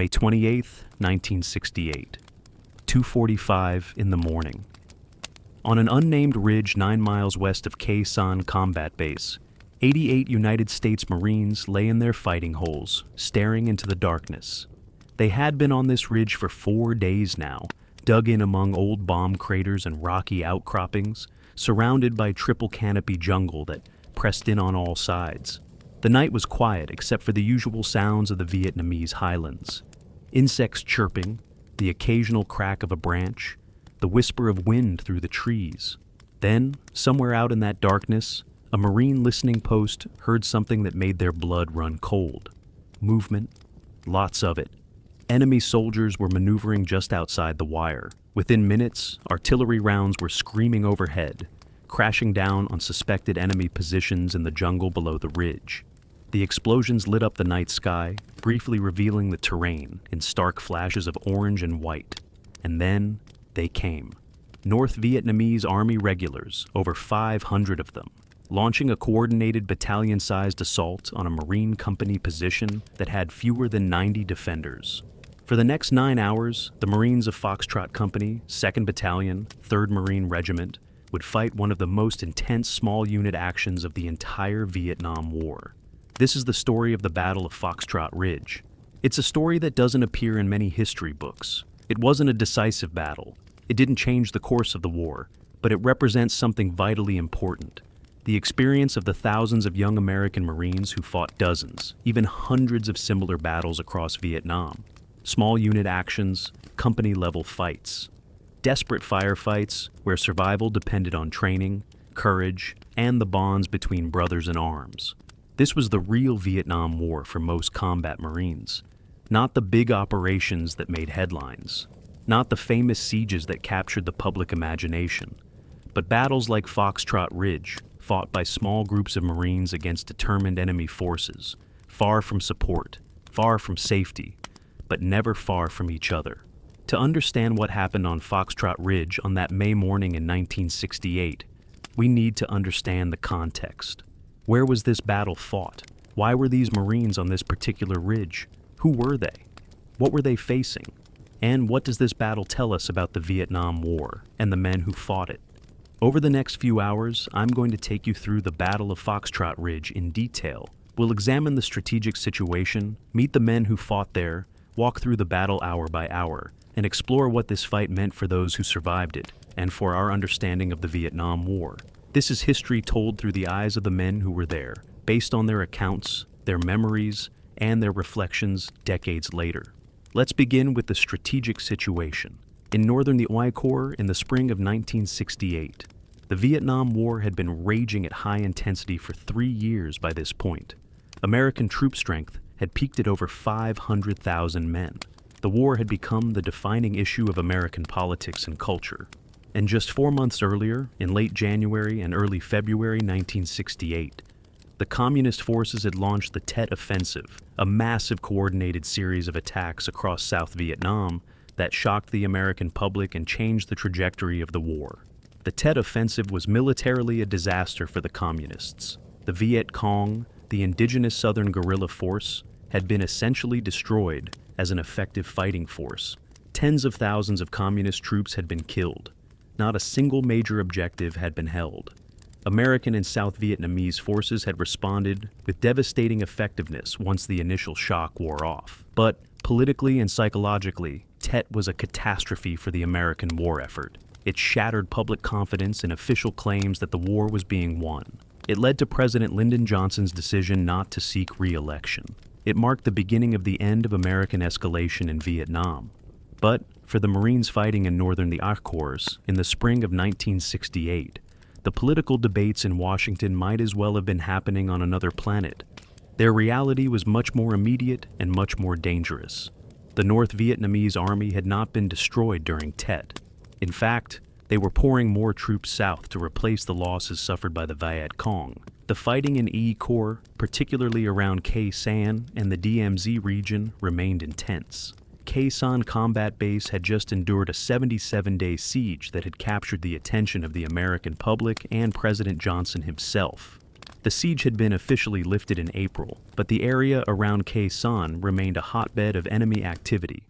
May 28th, 1968, 2:45 in the morning. On an unnamed ridge 9 miles west of Khe Sanh Combat Base, 88 United States Marines lay in their fighting holes, staring into the darkness. They had been on this ridge for 4 days now, dug in among old bomb craters and rocky outcroppings, surrounded by triple canopy jungle that pressed in on all sides. The night was quiet except for the usual sounds of the Vietnamese highlands. Insects chirping, the occasional crack of a branch, the whisper of wind through the trees. Then, somewhere out in that darkness, a Marine listening post heard something that made their blood run cold. Movement, lots of it. Enemy soldiers were maneuvering just outside the wire. Within minutes, artillery rounds were screaming overhead, crashing down on suspected enemy positions in the jungle below the ridge. The explosions lit up the night sky, briefly revealing the terrain in stark flashes of orange and white. And then they came. North Vietnamese Army regulars, over 500 of them, launching a coordinated battalion-sized assault on a Marine company position that had fewer than 90 defenders. For the next 9 hours, the Marines of Foxtrot Company, 2nd Battalion, 3rd Marine Regiment, would fight one of the most intense small unit actions of the entire Vietnam War. This is the story of the Battle of Foxtrot Ridge. It's a story that doesn't appear in many history books. It wasn't a decisive battle. It didn't change the course of the war, but it represents something vitally important. The experience of the thousands of young American Marines who fought dozens, even hundreds of similar battles across Vietnam. Small unit actions, company-level fights. Desperate firefights where survival depended on training, courage, and the bonds between brothers in arms. This was the real Vietnam War for most combat Marines. Not the big operations that made headlines. Not the famous sieges that captured the public imagination. But battles like Foxtrot Ridge, fought by small groups of Marines against determined enemy forces, far from support, far from safety, but never far from each other. To understand what happened on Foxtrot Ridge on that May morning in 1968, we need to understand the context. Where was this battle fought? Why were these Marines on this particular ridge? Who were they? What were they facing? And what does this battle tell us about the Vietnam War and the men who fought it? Over the next few hours, I'm going to take you through the Battle of Foxtrot Ridge in detail. We'll examine the strategic situation, meet the men who fought there, walk through the battle hour by hour, and explore what this fight meant for those who survived it, and for our understanding of the Vietnam War. This is history told through the eyes of the men who were there, based on their accounts, their memories, and their reflections decades later. Let's begin with the strategic situation. In northern the Oi Corps in the spring of 1968, the Vietnam War had been raging at high intensity for 3 years by this point. American troop strength had peaked at over 500,000 men. The war had become the defining issue of American politics and culture. And just 4 months earlier, in late January and early February 1968, the Communist forces had launched the Tet Offensive, a massive coordinated series of attacks across South Vietnam that shocked the American public and changed the trajectory of the war. The Tet Offensive was militarily a disaster for the Communists. The Viet Cong, the indigenous Southern guerrilla force, had been essentially destroyed as an effective fighting force. Tens of thousands of Communist troops had been killed. Not a single major objective had been held. American and South Vietnamese forces had responded with devastating effectiveness once the initial shock wore off. But politically and psychologically, Tet was a catastrophe for the American war effort. It shattered public confidence in official claims that the war was being won. It led to President Lyndon Johnson's decision not to seek re-election. It marked the beginning of the end of American escalation in Vietnam. But for the Marines fighting in northern the Oi Corps in the spring of 1968, the political debates in Washington might as well have been happening on another planet. Their reality was much more immediate and much more dangerous. The North Vietnamese army had not been destroyed during Tet. In fact, they were pouring more troops south to replace the losses suffered by the Viet Cong. The fighting in Oi Corps, particularly around Khe Sanh and the DMZ region, remained intense. Khe Sanh Combat Base had just endured a 77-day siege that had captured the attention of the American public and President Johnson himself. The siege had been officially lifted in April, but the area around Khe Sanh remained a hotbed of enemy activity.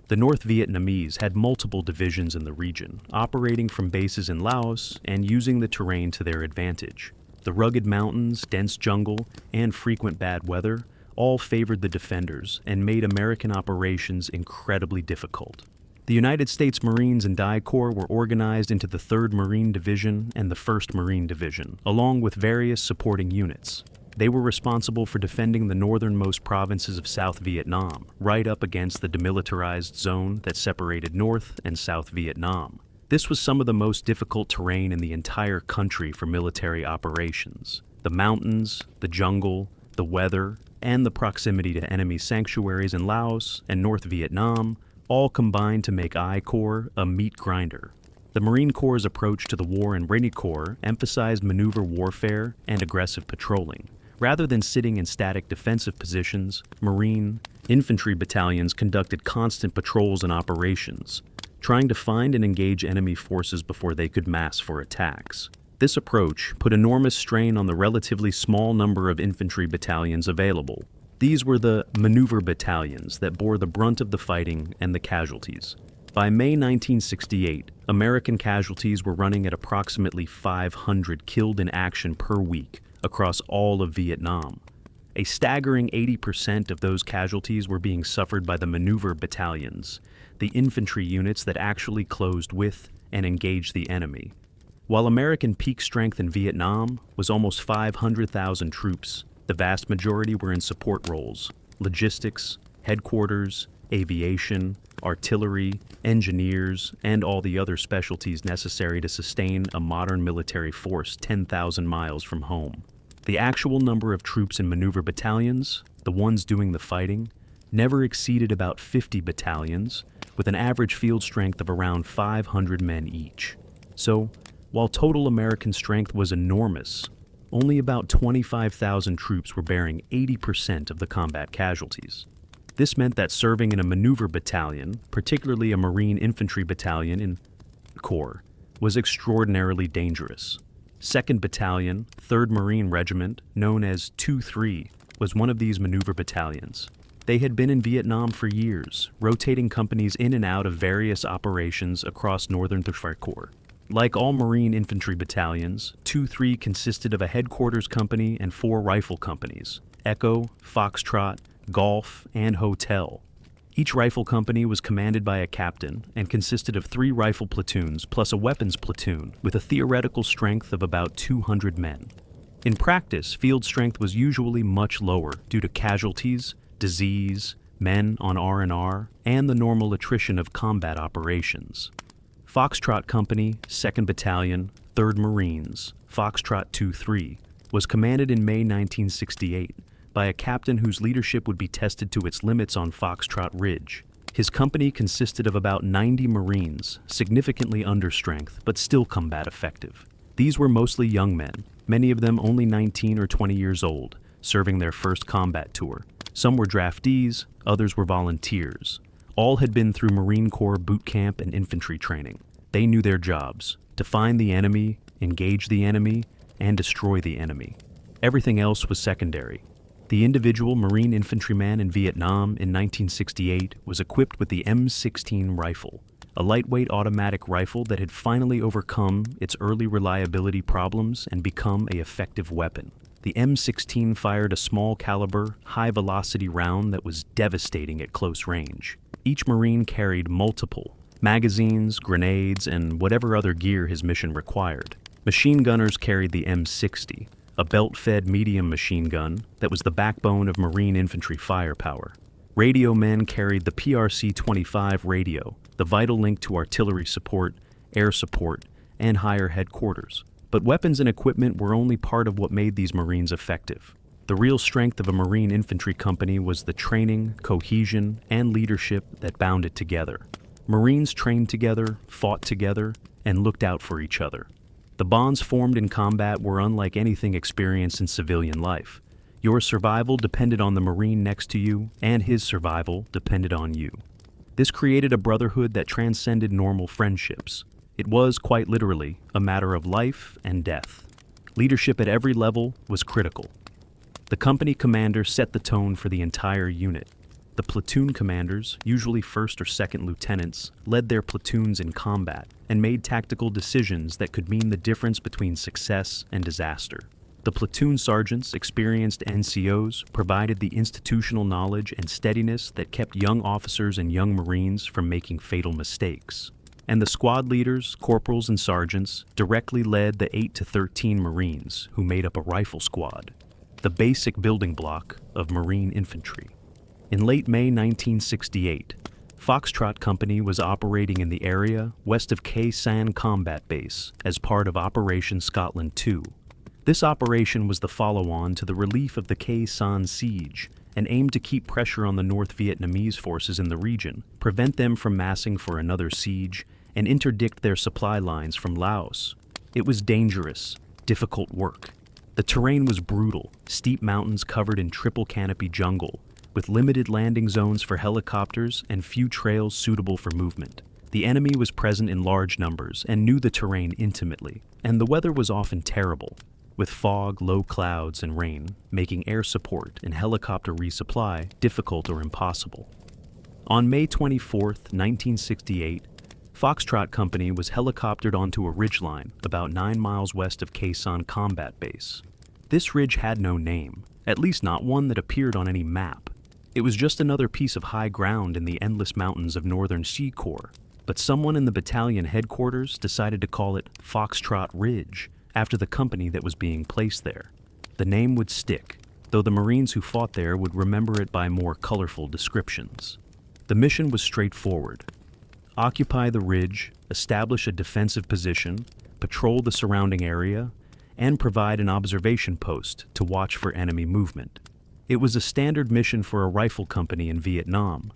The North Vietnamese had multiple divisions in the region, operating from bases in Laos and using the terrain to their advantage. The rugged mountains, dense jungle, and frequent bad weather all favored the defenders and made American operations incredibly difficult. The United States Marines and Die Corps were organized into the 3rd Marine Division and the 1st Marine Division, along with various supporting units. They were responsible for defending the northernmost provinces of South Vietnam, right up against the demilitarized zone that separated North and South Vietnam. This was some of the most difficult terrain in the entire country for military operations. The mountains, the jungle, the weather, and the proximity to enemy sanctuaries in Laos and North Vietnam all combined to make I Corps a meat grinder. The Marine Corps' approach to the war in Marine Corps emphasized maneuver warfare and aggressive patrolling. Rather than sitting in static defensive positions, Marine infantry battalions conducted constant patrols and operations, trying to find and engage enemy forces before they could mass for attacks. This approach put enormous strain on the relatively small number of infantry battalions available. These were the maneuver battalions that bore the brunt of the fighting and the casualties. By May 1968, American casualties were running at approximately 500 killed in action per week across all of Vietnam. A staggering 80% of those casualties were being suffered by the maneuver battalions, the infantry units that actually closed with and engaged the enemy. While American peak strength in Vietnam was almost 500,000 troops, the vast majority were in support roles: logistics, headquarters, aviation, artillery, engineers, and all the other specialties necessary to sustain a modern military force 10,000 miles from home. The actual number of troops in maneuver battalions, the ones doing the fighting, never exceeded about 50 battalions, with an average field strength of around 500 men each. So, while total American strength was enormous, only about 25,000 troops were bearing 80% of the combat casualties. This meant that serving in a maneuver battalion, particularly a Marine infantry battalion in Corps, was extraordinarily dangerous. 2nd Battalion, 3rd Marine Regiment, known as 2-3, was one of these maneuver battalions. They had been in Vietnam for years, rotating companies in and out of various operations across northern Corps. Like all Marine infantry battalions, 2-3 consisted of a headquarters company and 4 rifle companies: Echo, Foxtrot, Golf, and Hotel. Each rifle company was commanded by a captain and consisted of 3 rifle platoons plus a weapons platoon with a theoretical strength of about 200 men. In practice, field strength was usually much lower due to casualties, disease, men on R&R, and the normal attrition of combat operations. Foxtrot Company, 2nd Battalion, 3rd Marines, Foxtrot 2-3, was commanded in May 1968 by a captain whose leadership would be tested to its limits on Foxtrot Ridge. His company consisted of about 90 Marines, significantly under strength, but still combat effective. These were mostly young men, many of them only 19 or 20 years old, serving their first combat tour. Some were draftees, others were volunteers. All had been through Marine Corps boot camp and infantry training. They knew their jobs: to find the enemy, engage the enemy, and destroy the enemy. Everything else was secondary. The individual Marine infantryman in Vietnam in 1968 was equipped with the M16 rifle, a lightweight automatic rifle that had finally overcome its early reliability problems and become an effective weapon. The M16 fired a small caliber, high-velocity round that was devastating at close range. Each Marine carried multiple magazines, grenades, and whatever other gear his mission required. Machine gunners carried the M60, a belt-fed medium machine gun that was the backbone of Marine infantry firepower. Radio men carried the PRC-25 radio, the vital link to artillery support, air support, and higher headquarters. But weapons and equipment were only part of what made these Marines effective. The real strength of a Marine infantry company was the training, cohesion, and leadership that bound it together. Marines trained together, fought together, and looked out for each other. The bonds formed in combat were unlike anything experienced in civilian life. Your survival depended on the Marine next to you, and his survival depended on you. This created a brotherhood that transcended normal friendships. It was, quite literally, a matter of life and death. Leadership at every level was critical. The company commander set the tone for the entire unit. The platoon commanders, usually first or second lieutenants, led their platoons in combat and made tactical decisions that could mean the difference between success and disaster. The platoon sergeants, experienced NCOs, provided the institutional knowledge and steadiness that kept young officers and young Marines from making fatal mistakes. And the squad leaders, corporals and sergeants, directly led the 8 to 13 Marines who made up a rifle squad, the basic building block of Marine infantry. In late May 1968, Foxtrot Company was operating in the area west of Khe Sanh Combat Base as part of Operation Scotland II. This operation was the follow-on to the relief of the Khe Sanh siege and aimed to keep pressure on the North Vietnamese forces in the region, prevent them from massing for another siege, and interdict their supply lines from Laos. It was dangerous, difficult work. The terrain was brutal, steep mountains covered in triple canopy jungle, with limited landing zones for helicopters and few trails suitable for movement. The enemy was present in large numbers and knew the terrain intimately, and the weather was often terrible, with fog, low clouds, and rain, making air support and helicopter resupply difficult or impossible. On May 24, 1968, Foxtrot Company was helicoptered onto a ridgeline about 9 miles west of Khe Sanh Combat Base. This ridge had no name, at least not one that appeared on any map. It was just another piece of high ground in the endless mountains of northern Sea Corps, but someone in the battalion headquarters decided to call it Foxtrot Ridge after the company that was being placed there. The name would stick, though the Marines who fought there would remember it by more colorful descriptions. The mission was straightforward. Occupy the ridge, establish a defensive position, patrol the surrounding area, and provide an observation post to watch for enemy movement. It was a standard mission for a rifle company in Vietnam.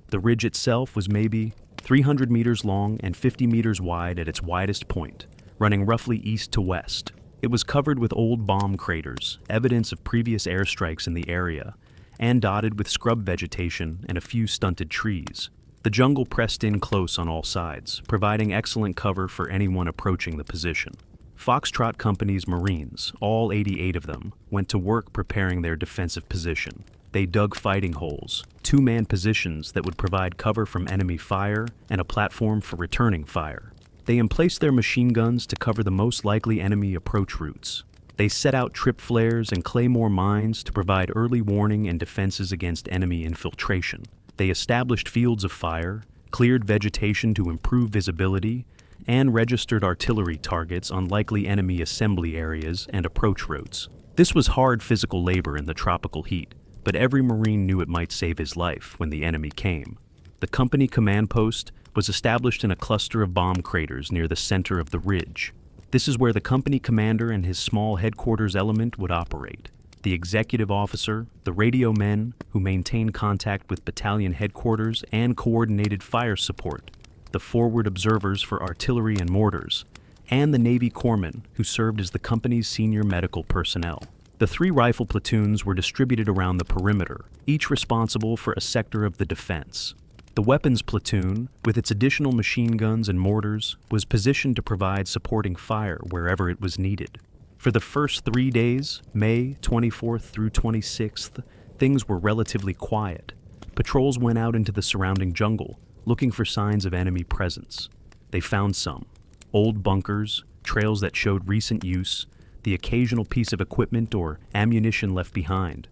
The ridge itself was maybe 300 meters long and 50 meters wide at its widest point, running roughly east to west. It was covered with old bomb craters, evidence of previous airstrikes in the area, and dotted with scrub vegetation and a few stunted trees. The jungle pressed in close on all sides, providing excellent cover for anyone approaching the position. Foxtrot Company's Marines, all 88 of them, went to work preparing their defensive position. They dug fighting holes, two-man positions that would provide cover from enemy fire and a platform for returning fire. They emplaced their machine guns to cover the most likely enemy approach routes. They set out trip flares and claymore mines to provide early warning and defenses against enemy infiltration. They established fields of fire, cleared vegetation to improve visibility, and registered artillery targets on likely enemy assembly areas and approach roads. This was hard physical labor in the tropical heat, but every Marine knew it might save his life when the enemy came. The company command post was established in a cluster of bomb craters near the center of the ridge. This is where the company commander and his small headquarters element would operate. The executive officer, the radio men who maintained contact with battalion headquarters and coordinated fire support, the forward observers for artillery and mortars, and the Navy corpsmen who served as the company's senior medical personnel. The 3 rifle platoons were distributed around the perimeter, each responsible for a sector of the defense. The weapons platoon, with its additional machine guns and mortars, was positioned to provide supporting fire wherever it was needed. For the first 3 days, May 24th through 26th, things were relatively quiet. Patrols went out into the surrounding jungle, looking for signs of enemy presence. They found some: old bunkers, trails that showed recent use, the occasional piece of equipment or ammunition left behind.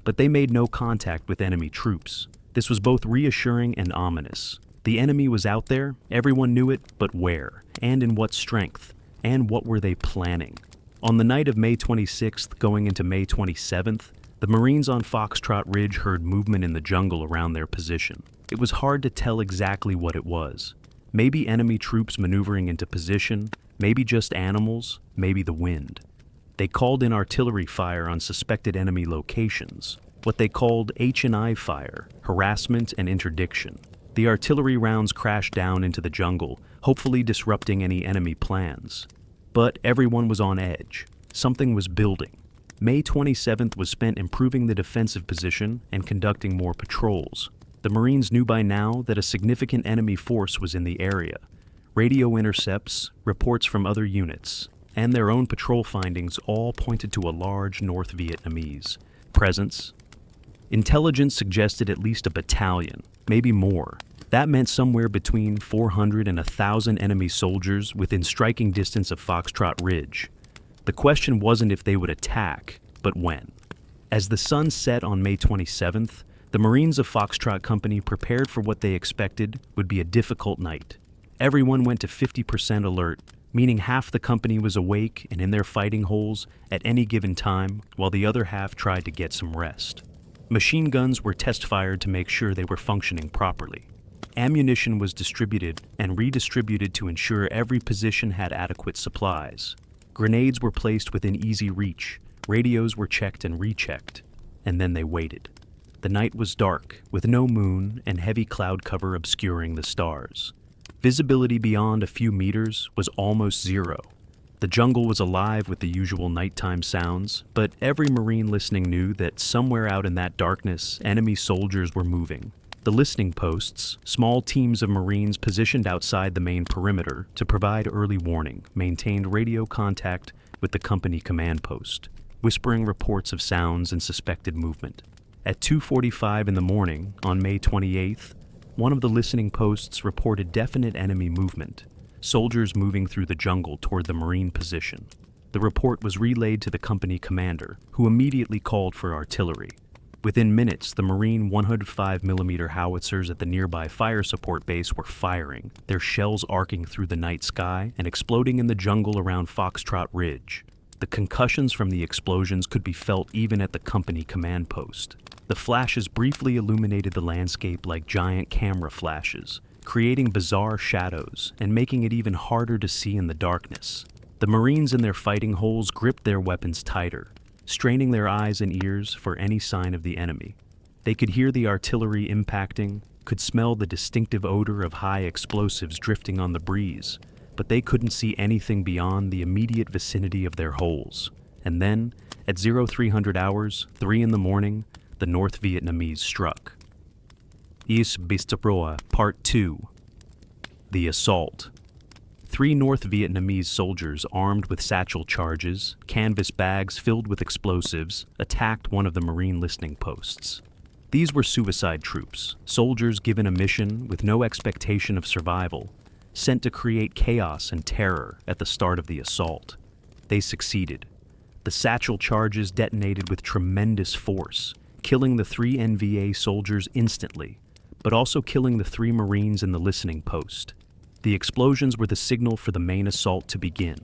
But they made no contact with enemy troops. This was both reassuring and ominous. The enemy was out there, everyone knew it, but where, and in what strength, and what were they planning? On the night of May 26th going into May 27th, the Marines on Foxtrot Ridge heard movement in the jungle around their position. It was hard to tell exactly what it was. Maybe enemy troops maneuvering into position, maybe just animals, maybe the wind. They called in artillery fire on suspected enemy locations, what they called H&I fire, harassment and interdiction. The artillery rounds crashed down into the jungle, hopefully disrupting any enemy plans. But everyone was on edge. Something was building. May 27th was spent improving the defensive position and conducting more patrols. The Marines knew by now that a significant enemy force was in the area. Radio intercepts, reports from other units, and their own patrol findings all pointed to a large North Vietnamese presence. Intelligence suggested at least a battalion, maybe more. That meant somewhere between 400 and 1,000 enemy soldiers within striking distance of Foxtrot Ridge. The question wasn't if they would attack, but when. As the sun set on May 27th, the Marines of Foxtrot Company prepared for what they expected would be a difficult night. Everyone went to 50% alert, meaning half the company was awake and in their fighting holes at any given time, while the other half tried to get some rest. Machine guns were test-fired to make sure they were functioning properly. Ammunition was distributed and redistributed to ensure every position had adequate supplies. Grenades were placed within easy reach, radios were checked and rechecked, and then they waited. The night was dark, with no moon and heavy cloud cover obscuring the stars. Visibility beyond a few meters was almost zero. The jungle was alive with the usual nighttime sounds, but every Marine listening knew that somewhere out in that darkness, enemy soldiers were moving. The listening posts, small teams of Marines positioned outside the main perimeter to provide early warning, maintained radio contact with the company command post, whispering reports of sounds and suspected movement. At 2:45 in the morning, on May 28th, one of the listening posts reported definite enemy movement, soldiers moving through the jungle toward the Marine position. The report was relayed to the company commander, who immediately called for artillery. Within minutes, the Marine 105mm howitzers at the nearby fire support base were firing, their shells arcing through the night sky and exploding in the jungle around Foxtrot Ridge. The concussions from the explosions could be felt even at the company command post. The flashes briefly illuminated the landscape like giant camera flashes, creating bizarre shadows and making it even harder to see in the darkness. The Marines in their fighting holes gripped their weapons tighter, straining their eyes and ears for any sign of the enemy. They could hear the artillery impacting, could smell the distinctive odor of high explosives drifting on the breeze, but they couldn't see anything beyond the immediate vicinity of their holes. And then, at 0300 hours, 3 in the morning, the North Vietnamese struck. Is Bistabroa, Part 2. The Assault. 3 North Vietnamese soldiers armed with satchel charges, canvas bags filled with explosives, attacked one of the Marine listening posts. These were suicide troops, soldiers given a mission with no expectation of survival, sent to create chaos and terror at the start of the assault. They succeeded. The satchel charges detonated with tremendous force, killing the 3 NVA soldiers instantly, but also killing the 3 Marines in the listening post. The explosions were the signal for the main assault to begin.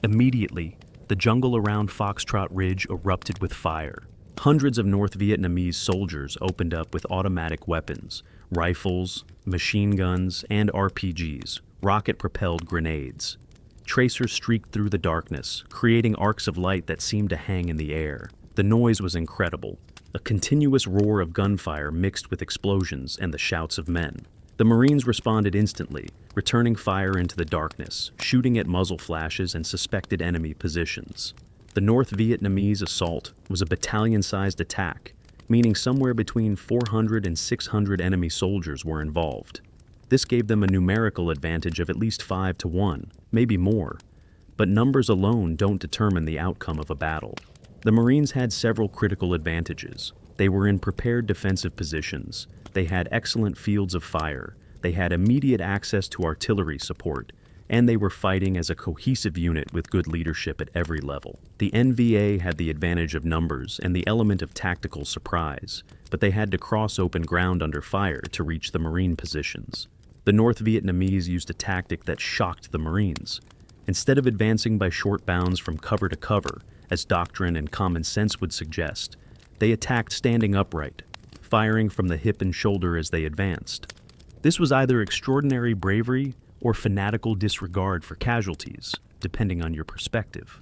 Immediately, the jungle around Foxtrot Ridge erupted with fire. Hundreds of North Vietnamese soldiers opened up with automatic weapons, rifles, machine guns, and RPGs, rocket-propelled grenades. Tracers streaked through the darkness, creating arcs of light that seemed to hang in the air. The noise was incredible, a continuous roar of gunfire mixed with explosions and the shouts of men. The Marines responded instantly, returning fire into the darkness, shooting at muzzle flashes and suspected enemy positions. The North Vietnamese assault was a battalion-sized attack, meaning somewhere between 400 and 600 enemy soldiers were involved. This gave them a numerical advantage of at least 5 to 1, maybe more, but numbers alone don't determine the outcome of a battle. The Marines had several critical advantages. They were in prepared defensive positions, they had excellent fields of fire, they had immediate access to artillery support, and they were fighting as a cohesive unit with good leadership at every level. The NVA had the advantage of numbers and the element of tactical surprise, but they had to cross open ground under fire to reach the Marine positions. The North Vietnamese used a tactic that shocked the Marines. Instead of advancing by short bounds from cover to cover, as doctrine and common sense would suggest, they attacked standing upright, firing from the hip and shoulder as they advanced. This was either extraordinary bravery or fanatical disregard for casualties, depending on your perspective.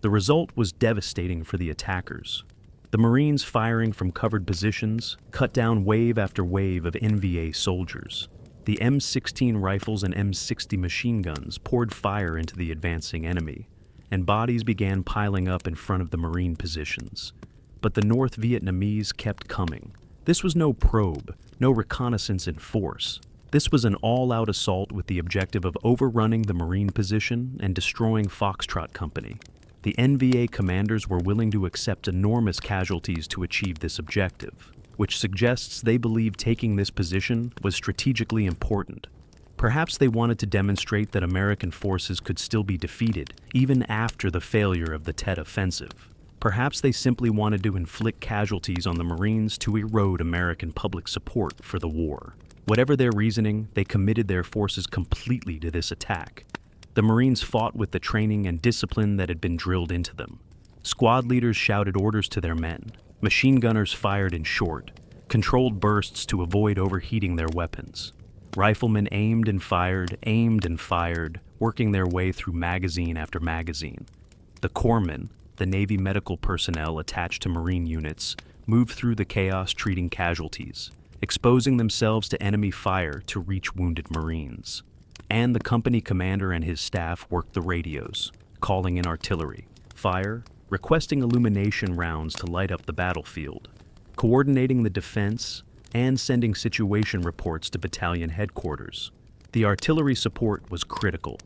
The result was devastating for the attackers. The Marines firing from covered positions cut down wave after wave of NVA soldiers. The M16 rifles and M60 machine guns poured fire into the advancing enemy, and bodies began piling up in front of the Marine positions. But the North Vietnamese kept coming. This was no probe, no reconnaissance in force. This was an all-out assault with the objective of overrunning the Marine position and destroying Foxtrot Company. The NVA commanders were willing to accept enormous casualties to achieve this objective, which suggests they believed taking this position was strategically important. Perhaps they wanted to demonstrate that American forces could still be defeated, even after the failure of the Tet Offensive. Perhaps they simply wanted to inflict casualties on the Marines to erode American public support for the war. Whatever their reasoning, they committed their forces completely to this attack. The Marines fought with the training and discipline that had been drilled into them. Squad leaders shouted orders to their men. Machine gunners fired in short, controlled bursts to avoid overheating their weapons. Riflemen aimed and fired, working their way through magazine after magazine. The corpsmen, the Navy medical personnel attached to Marine units, moved through the chaos treating casualties, exposing themselves to enemy fire to reach wounded Marines. And the company commander and his staff worked the radios, calling in artillery, fire, requesting illumination rounds to light up the battlefield, coordinating the defense, and sending situation reports to battalion headquarters. The artillery support was critical.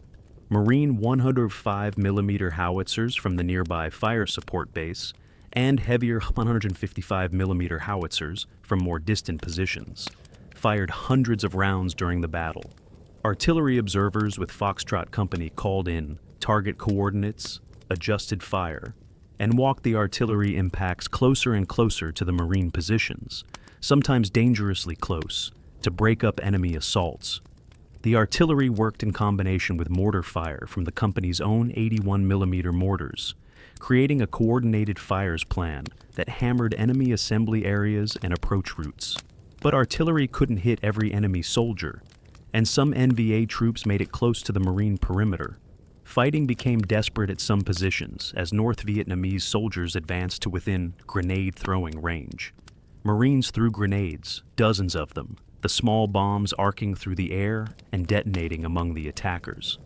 Marine 105mm howitzers from the nearby fire support base and heavier 155mm howitzers from more distant positions fired hundreds of rounds during the battle. Artillery observers with Foxtrot Company called in target coordinates, adjusted fire, and walked the artillery impacts closer and closer to the Marine positions, sometimes dangerously close, to break up enemy assaults. The artillery worked in combination with mortar fire from the company's own 81mm mortars, creating a coordinated fires plan that hammered enemy assembly areas and approach routes. But artillery couldn't hit every enemy soldier, and some NVA troops made it close to the Marine perimeter. Fighting became desperate at some positions as North Vietnamese soldiers advanced to within grenade-throwing range. Marines threw grenades, dozens of them, the small bombs arcing through the air and detonating among the attackers.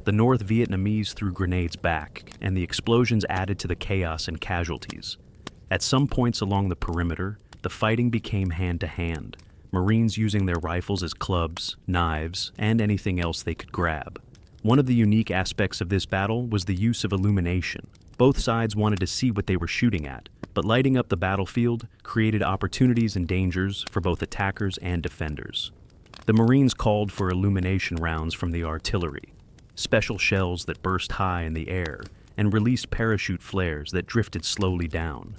The North Vietnamese threw grenades back, and the explosions added to the chaos and casualties. At some points along the perimeter, the fighting became hand-to-hand, Marines using their rifles as clubs, knives, and anything else they could grab. One of the unique aspects of this battle was the use of illumination. Both sides wanted to see what they were shooting at, but lighting up the battlefield created opportunities and dangers for both attackers and defenders. The Marines called for illumination rounds from the artillery, special shells that burst high in the air and released parachute flares that drifted slowly down,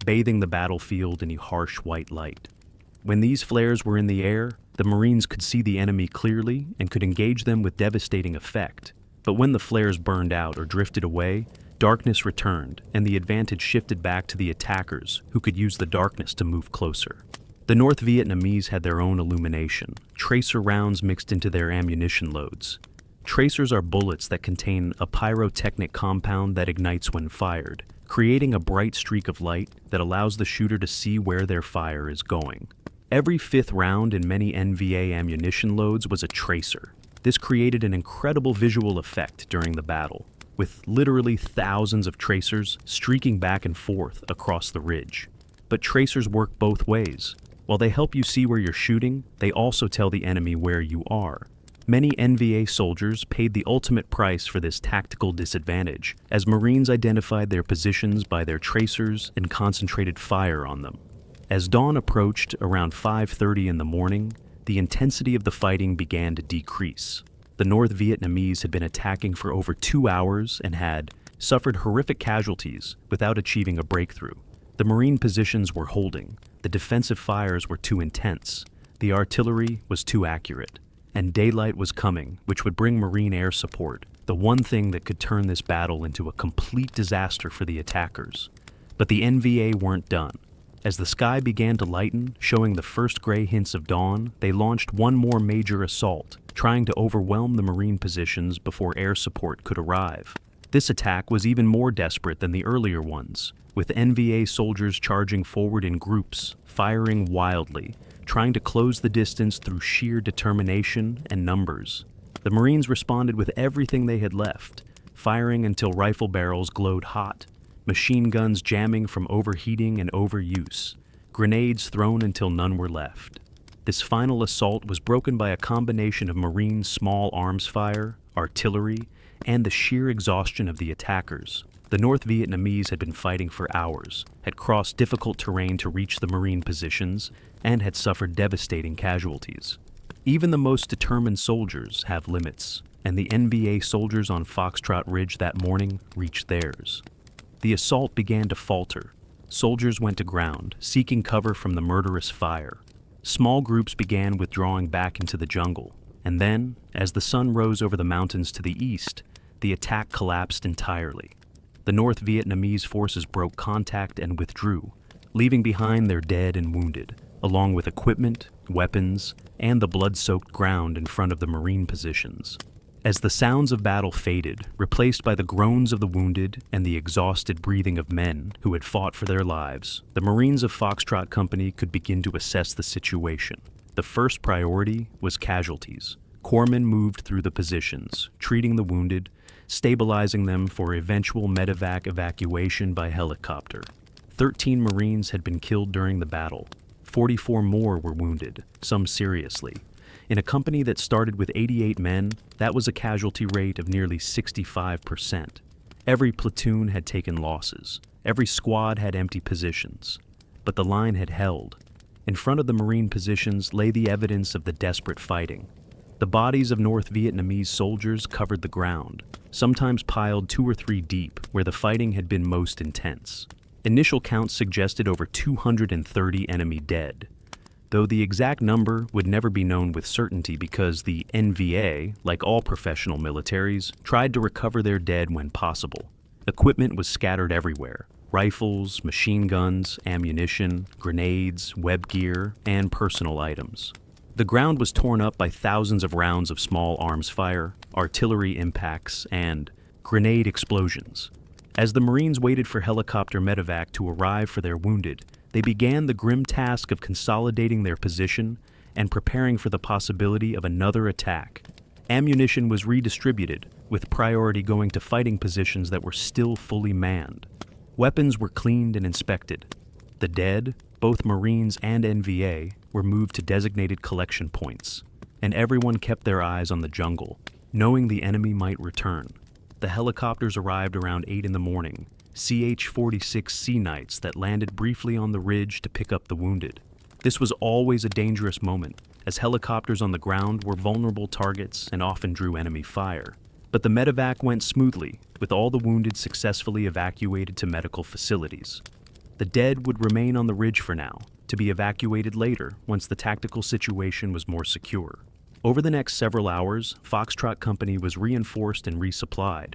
bathing the battlefield in a harsh white light. When these flares were in the air, the Marines could see the enemy clearly and could engage them with devastating effect. But when the flares burned out or drifted away, darkness returned, and the advantage shifted back to the attackers, who could use the darkness to move closer. The North Vietnamese had their own illumination, tracer rounds mixed into their ammunition loads. Tracers are bullets that contain a pyrotechnic compound that ignites when fired, creating a bright streak of light that allows the shooter to see where their fire is going. Every fifth round in many NVA ammunition loads was a tracer. This created an incredible visual effect during the battle, with literally thousands of tracers streaking back and forth across the ridge. But tracers work both ways. While they help you see where you're shooting, they also tell the enemy where you are. Many NVA soldiers paid the ultimate price for this tactical disadvantage, as Marines identified their positions by their tracers and concentrated fire on them. As dawn approached around 5:30 in the morning, the intensity of the fighting began to decrease. The North Vietnamese had been attacking for over 2 hours and had suffered horrific casualties without achieving a breakthrough. The Marine positions were holding, the defensive fires were too intense, the artillery was too accurate, and daylight was coming, which would bring Marine air support, the one thing that could turn this battle into a complete disaster for the attackers. But the NVA weren't done. As the sky began to lighten, showing the first gray hints of dawn, they launched one more major assault, trying to overwhelm the Marine positions before air support could arrive. This attack was even more desperate than the earlier ones, with NVA soldiers charging forward in groups, firing wildly, trying to close the distance through sheer determination and numbers. The Marines responded with everything they had left, firing until rifle barrels glowed hot, machine guns jamming from overheating and overuse, grenades thrown until none were left. This final assault was broken by a combination of Marines' small arms fire, artillery, and the sheer exhaustion of the attackers. The North Vietnamese had been fighting for hours, had crossed difficult terrain to reach the Marine positions, and had suffered devastating casualties. Even the most determined soldiers have limits, and the NVA soldiers on Foxtrot Ridge that morning reached theirs. The assault began to falter. Soldiers went to ground, seeking cover from the murderous fire. Small groups began withdrawing back into the jungle, and then, as the sun rose over the mountains to the east, the attack collapsed entirely. The North Vietnamese forces broke contact and withdrew, leaving behind their dead and wounded, along with equipment, weapons, and the blood-soaked ground in front of the Marine positions. As the sounds of battle faded, replaced by the groans of the wounded and the exhausted breathing of men who had fought for their lives, the Marines of Foxtrot Company could begin to assess the situation. The first priority was casualties. Corpsmen moved through the positions, treating the wounded, stabilizing them for eventual medevac evacuation by helicopter. 13 Marines had been killed during the battle. 44 more were wounded, some seriously. In a company that started with 88 men, that was a casualty rate of nearly 65%. Every platoon had taken losses. Every squad had empty positions. But the line had held. In front of the Marine positions lay the evidence of the desperate fighting. The bodies of North Vietnamese soldiers covered the ground, sometimes piled 2 or 3 deep, where the fighting had been most intense. Initial counts suggested over 230 enemy dead, though the exact number would never be known with certainty because the NVA, like all professional militaries, tried to recover their dead when possible. Equipment was scattered everywhere: rifles, machine guns, ammunition, grenades, web gear, and personal items. The ground was torn up by thousands of rounds of small arms fire, artillery impacts, and grenade explosions. As the Marines waited for helicopter medevac to arrive for their wounded, they began the grim task of consolidating their position and preparing for the possibility of another attack. Ammunition was redistributed, with priority going to fighting positions that were still fully manned. Weapons were cleaned and inspected. The dead, both Marines and NVA, were moved to designated collection points, and everyone kept their eyes on the jungle, knowing the enemy might return. The helicopters arrived around 8 in the morning, CH-46 Sea Knights that landed briefly on the ridge to pick up the wounded. This was always a dangerous moment, as helicopters on the ground were vulnerable targets and often drew enemy fire. But the medevac went smoothly, with all the wounded successfully evacuated to medical facilities. The dead would remain on the ridge for now, to be evacuated later once the tactical situation was more secure. Over the next several hours, Foxtrot Company was reinforced and resupplied.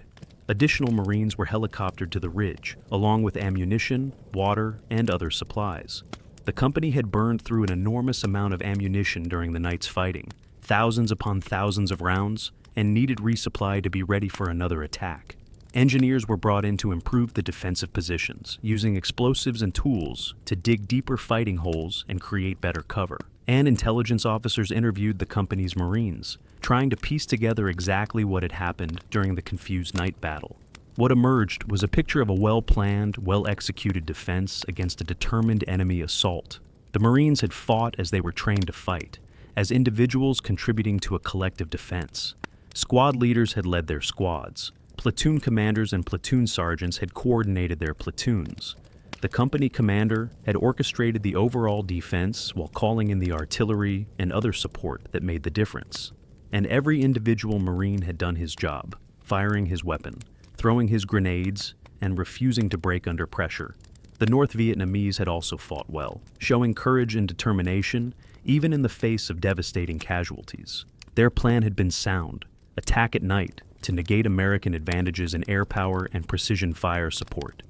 Additional Marines were helicoptered to the ridge, along with ammunition, water, and other supplies. The company had burned through an enormous amount of ammunition during the night's fighting, thousands upon thousands of rounds, and needed resupply to be ready for another attack. Engineers were brought in to improve the defensive positions, using explosives and tools to dig deeper fighting holes and create better cover. And intelligence officers interviewed the company's Marines, trying to piece together exactly what had happened during the confused night battle. What emerged was a picture of a well-planned, well-executed defense against a determined enemy assault. The Marines had fought as they were trained to fight, as individuals contributing to a collective defense. Squad leaders had led their squads. Platoon commanders and platoon sergeants had coordinated their platoons. The company commander had orchestrated the overall defense while calling in the artillery and other support that made the difference. And every individual Marine had done his job, firing his weapon, throwing his grenades, and refusing to break under pressure. The North Vietnamese had also fought well, showing courage and determination even in the face of devastating casualties. Their plan had been sound: attack at night to negate American advantages in air power and precision fire support,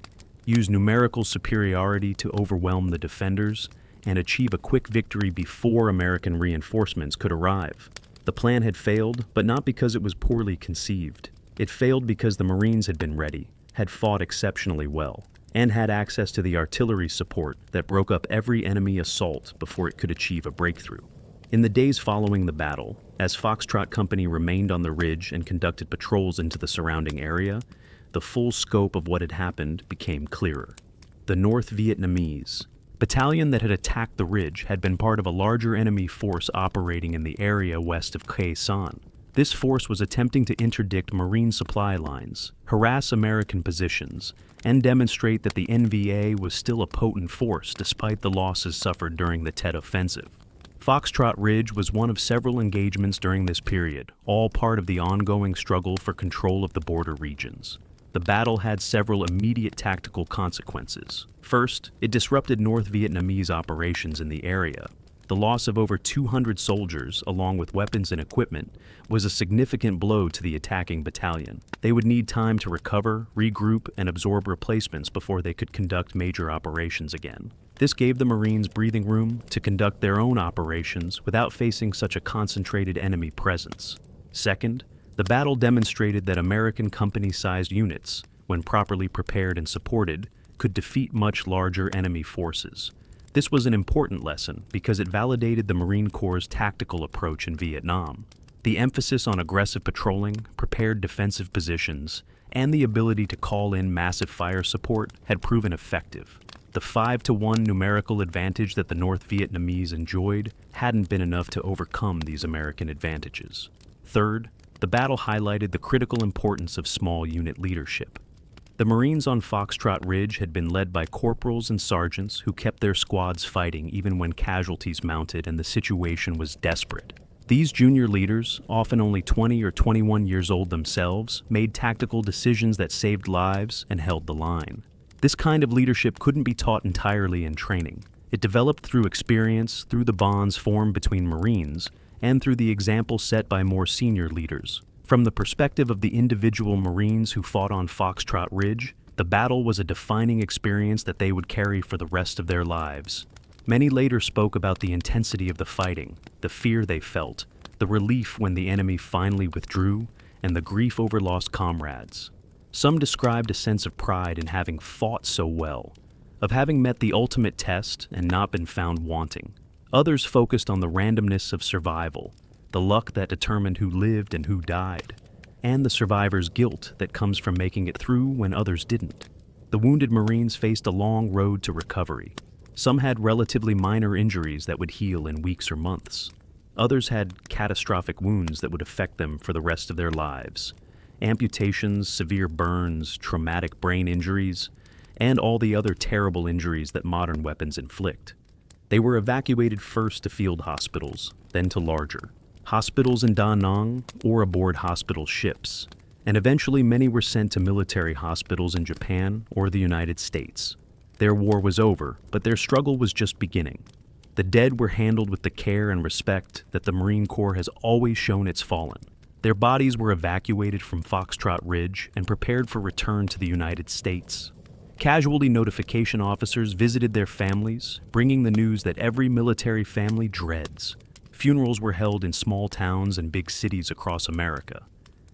use numerical superiority to overwhelm the defenders, and achieve a quick victory before American reinforcements could arrive. The plan had failed, but not because it was poorly conceived. It failed because the Marines had been ready, had fought exceptionally well, and had access to the artillery support that broke up every enemy assault before it could achieve a breakthrough. In the days following the battle, as Foxtrot Company remained on the ridge and conducted patrols into the surrounding area, the full scope of what had happened became clearer. The North Vietnamese, battalion that had attacked the ridge had been part of a larger enemy force operating in the area west of Khe Sanh. This force was attempting to interdict Marine supply lines, harass American positions, and demonstrate that the NVA was still a potent force despite the losses suffered during the Tet Offensive. Foxtrot Ridge was one of several engagements during this period, all part of the ongoing struggle for control of the border regions. The battle had several immediate tactical consequences. First, it disrupted North Vietnamese operations in the area. The loss of over 200 soldiers, along with weapons and equipment, was a significant blow to the attacking battalion. They would need time to recover, regroup, and absorb replacements before they could conduct major operations again. This gave the Marines breathing room to conduct their own operations without facing such a concentrated enemy presence. Second, the battle demonstrated that American company-sized units, when properly prepared and supported, could defeat much larger enemy forces. This was an important lesson because it validated the Marine Corps' tactical approach in Vietnam. The emphasis on aggressive patrolling, prepared defensive positions, and the ability to call in massive fire support had proven effective. The 5-to-1 numerical advantage that the North Vietnamese enjoyed hadn't been enough to overcome these American advantages. Third, the battle highlighted the critical importance of small unit leadership. The Marines on Foxtrot Ridge had been led by corporals and sergeants who kept their squads fighting even when casualties mounted and the situation was desperate. These junior leaders, often only 20 or 21 years old themselves, made tactical decisions that saved lives and held the line. This kind of leadership couldn't be taught entirely in training. It developed through experience, through the bonds formed between Marines, and through the example set by more senior leaders. From the perspective of the individual Marines who fought on Foxtrot Ridge, the battle was a defining experience that they would carry for the rest of their lives. Many later spoke about the intensity of the fighting, the fear they felt, the relief when the enemy finally withdrew, and the grief over lost comrades. Some described a sense of pride in having fought so well, of having met the ultimate test and not been found wanting. Others focused on the randomness of survival, the luck that determined who lived and who died, and the survivor's guilt that comes from making it through when others didn't. The wounded Marines faced a long road to recovery. Some had relatively minor injuries that would heal in weeks or months. Others had catastrophic wounds that would affect them for the rest of their lives. Amputations, severe burns, traumatic brain injuries, and all the other terrible injuries that modern weapons inflict. They were evacuated first to field hospitals, then to larger hospitals in Da Nang or aboard hospital ships, and eventually many were sent to military hospitals in Japan or the United States. Their war was over, but their struggle was just beginning. The dead were handled with the care and respect that the Marine Corps has always shown its fallen. Their bodies were evacuated from Foxtrot Ridge and prepared for return to the United States. Casualty notification officers visited their families, bringing the news that every military family dreads. Funerals were held in small towns and big cities across America,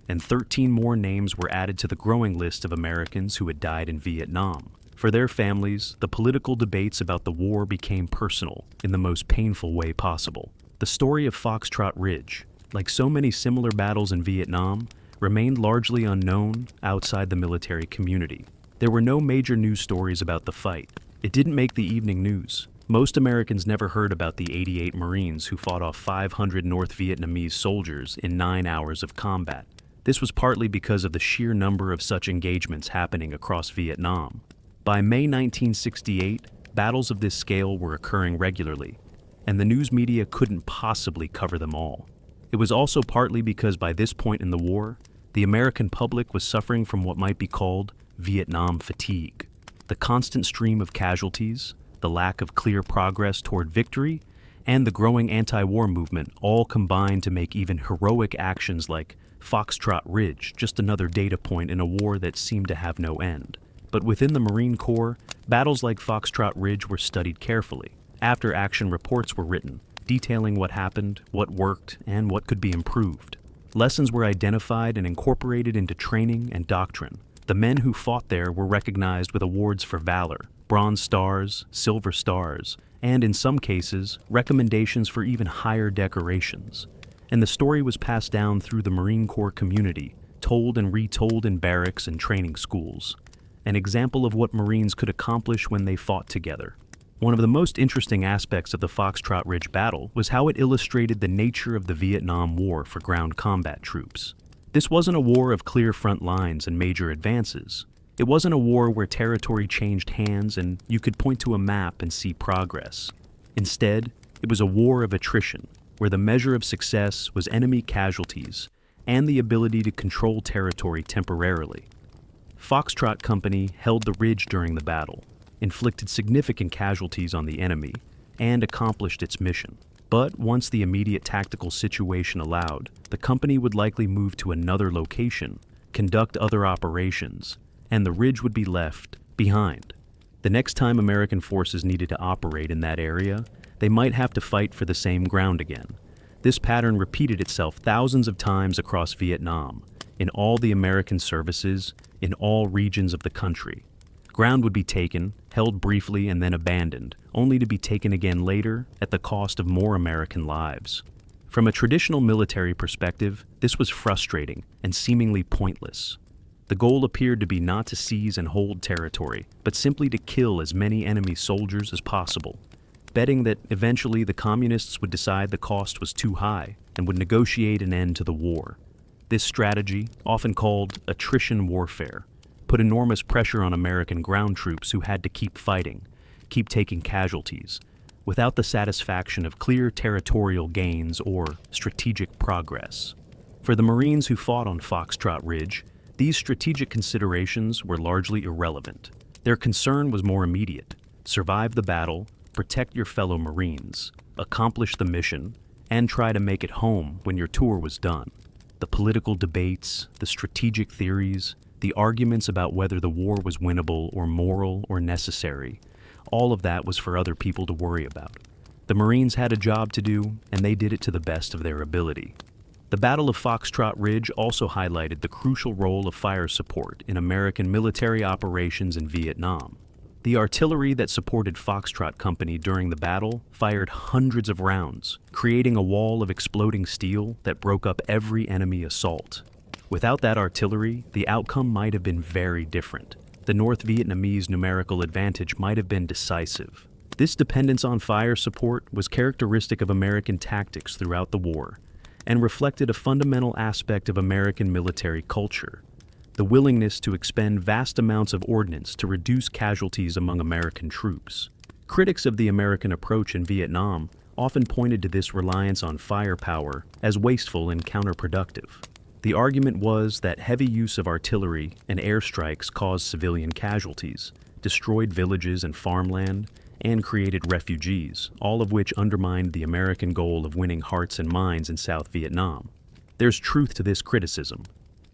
and 13 more names were added to the growing list of Americans who had died in Vietnam. For their families, the political debates about the war became personal in the most painful way possible. The story of Foxtrot Ridge, like so many similar battles in Vietnam, remained largely unknown outside the military community. There were no major news stories about the fight. It didn't make the evening news. Most Americans never heard about the 88 Marines who fought off 500 North Vietnamese soldiers in 9 hours of combat. This was partly because of the sheer number of such engagements happening across Vietnam. By May 1968, battles of this scale were occurring regularly, and the news media couldn't possibly cover them all. It was also partly because by this point in the war, the American public was suffering from what might be called Vietnam fatigue. The constant stream of casualties, the lack of clear progress toward victory, and the growing anti-war movement all combined to make even heroic actions like Foxtrot Ridge just another data point in a war that seemed to have no end. But within the Marine Corps, battles like Foxtrot Ridge were studied carefully. After-action reports were written, detailing what happened, what worked, and what could be improved. Lessons were identified and incorporated into training and doctrine. The men who fought there were recognized with awards for valor, Bronze Stars, Silver Stars, and in some cases, recommendations for even higher decorations. And the story was passed down through the Marine Corps community, told and retold in barracks and training schools. An example of what Marines could accomplish when they fought together. One of the most interesting aspects of the Foxtrot Ridge battle was how it illustrated the nature of the Vietnam War for ground combat troops. This wasn't a war of clear front lines and major advances. It wasn't a war where territory changed hands and you could point to a map and see progress. Instead, it was a war of attrition, where the measure of success was enemy casualties and the ability to control territory temporarily. Foxtrot Company held the ridge during the battle, inflicted significant casualties on the enemy, and accomplished its mission. But once the immediate tactical situation allowed, the company would likely move to another location, conduct other operations, and the ridge would be left behind. The next time American forces needed to operate in that area, they might have to fight for the same ground again. This pattern repeated itself thousands of times across Vietnam, in all the American services, in all regions of the country. Ground would be taken, held briefly, and then abandoned, only to be taken again later at the cost of more American lives. From a traditional military perspective, this was frustrating and seemingly pointless. The goal appeared to be not to seize and hold territory, but simply to kill as many enemy soldiers as possible, betting that eventually the communists would decide the cost was too high and would negotiate an end to the war. This strategy, often called attrition warfare, put enormous pressure on American ground troops who had to keep fighting, keep taking casualties, without the satisfaction of clear territorial gains or strategic progress. For the Marines who fought on Foxtrot Ridge, these strategic considerations were largely irrelevant. Their concern was more immediate: survive the battle, protect your fellow Marines, accomplish the mission, and try to make it home when your tour was done. The political debates, the strategic theories, the arguments about whether the war was winnable or moral or necessary, all of that was for other people to worry about. The Marines had a job to do, and they did it to the best of their ability. The Battle of Foxtrot Ridge also highlighted the crucial role of fire support in American military operations in Vietnam. The artillery that supported Foxtrot Company during the battle fired hundreds of rounds, creating a wall of exploding steel that broke up every enemy assault. Without that artillery, the outcome might have been very different. The North Vietnamese numerical advantage might have been decisive. This dependence on fire support was characteristic of American tactics throughout the war, and reflected a fundamental aspect of American military culture: the willingness to expend vast amounts of ordnance to reduce casualties among American troops. Critics of the American approach in Vietnam often pointed to this reliance on firepower as wasteful and counterproductive. The argument was that heavy use of artillery and airstrikes caused civilian casualties, destroyed villages and farmland, and created refugees, all of which undermined the American goal of winning hearts and minds in South Vietnam. There's truth to this criticism.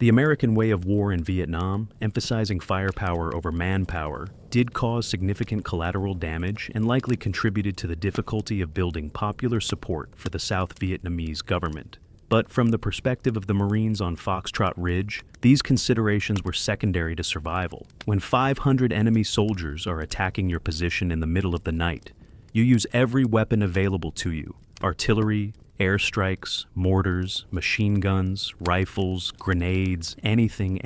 The American way of war in Vietnam, emphasizing firepower over manpower, did cause significant collateral damage and likely contributed to the difficulty of building popular support for the South Vietnamese government. But from the perspective of the Marines on Foxtrot Ridge, these considerations were secondary to survival. When 500 enemy soldiers are attacking your position in the middle of the night, you use every weapon available to you: artillery, airstrikes, mortars, machine guns, rifles, grenades, everything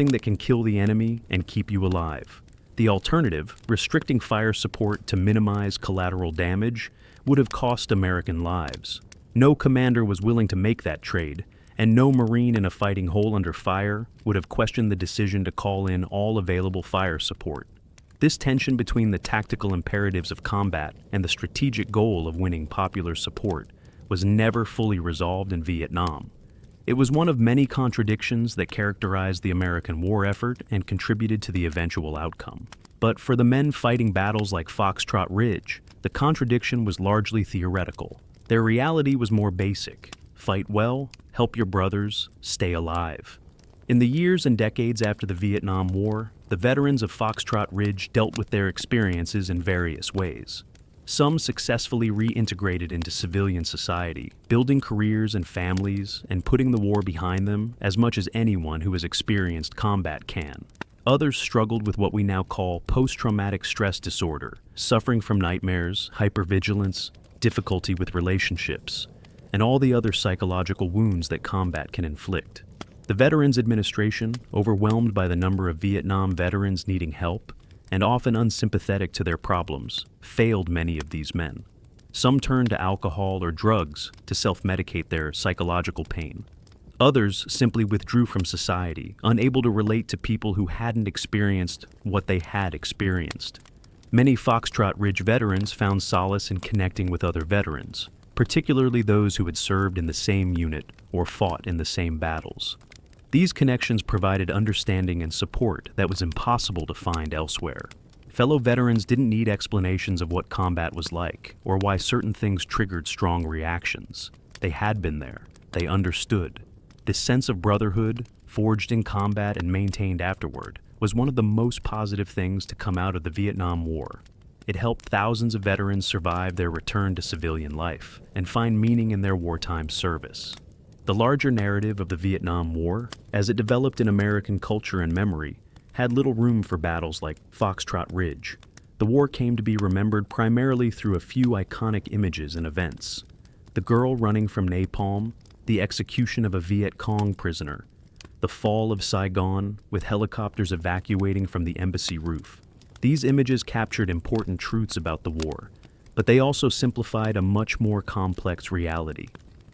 that can kill the enemy and keep you alive. The alternative, restricting fire support to minimize collateral damage, would have cost American lives. No commander was willing to make that trade, and no Marine in a fighting hole under fire would have questioned the decision to call in all available fire support. This tension between the tactical imperatives of combat and the strategic goal of winning popular support was never fully resolved in Vietnam. It was one of many contradictions that characterized the American war effort and contributed to the eventual outcome. But for the men fighting battles like Foxtrot Ridge, the contradiction was largely theoretical. Their reality was more basic: fight well, help your brothers, stay alive. In the years and decades after the Vietnam War, the veterans of Foxtrot Ridge dealt with their experiences in various ways. Some successfully reintegrated into civilian society, building careers and families and putting the war behind them as much as anyone who has experienced combat can. Others struggled with what we now call post-traumatic stress disorder, suffering from nightmares, hypervigilance, difficulty with relationships, and all the other psychological wounds that combat can inflict. The Veterans Administration, overwhelmed by the number of Vietnam veterans needing help, and often unsympathetic to their problems, failed many of these men. Some turned to alcohol or drugs to self-medicate their psychological pain. Others simply withdrew from society, unable to relate to people who hadn't experienced what they had experienced. Many Foxtrot Ridge veterans found solace in connecting with other veterans, particularly those who had served in the same unit or fought in the same battles. These connections provided understanding and support that was impossible to find elsewhere. Fellow veterans didn't need explanations of what combat was like or why certain things triggered strong reactions. They had been there. They understood. This sense of brotherhood, forged in combat and maintained afterward, was one of the most positive things to come out of the Vietnam War. It helped thousands of veterans survive their return to civilian life and find meaning in their wartime service. The larger narrative of the Vietnam War, as it developed in American culture and memory, had little room for battles like Foxtrot Ridge. The war came to be remembered primarily through a few iconic images and events. The girl running from napalm, the execution of a Viet Cong prisoner, the fall of Saigon with helicopters evacuating from the embassy roof. These images captured important truths about the war, but they also simplified a much more complex reality.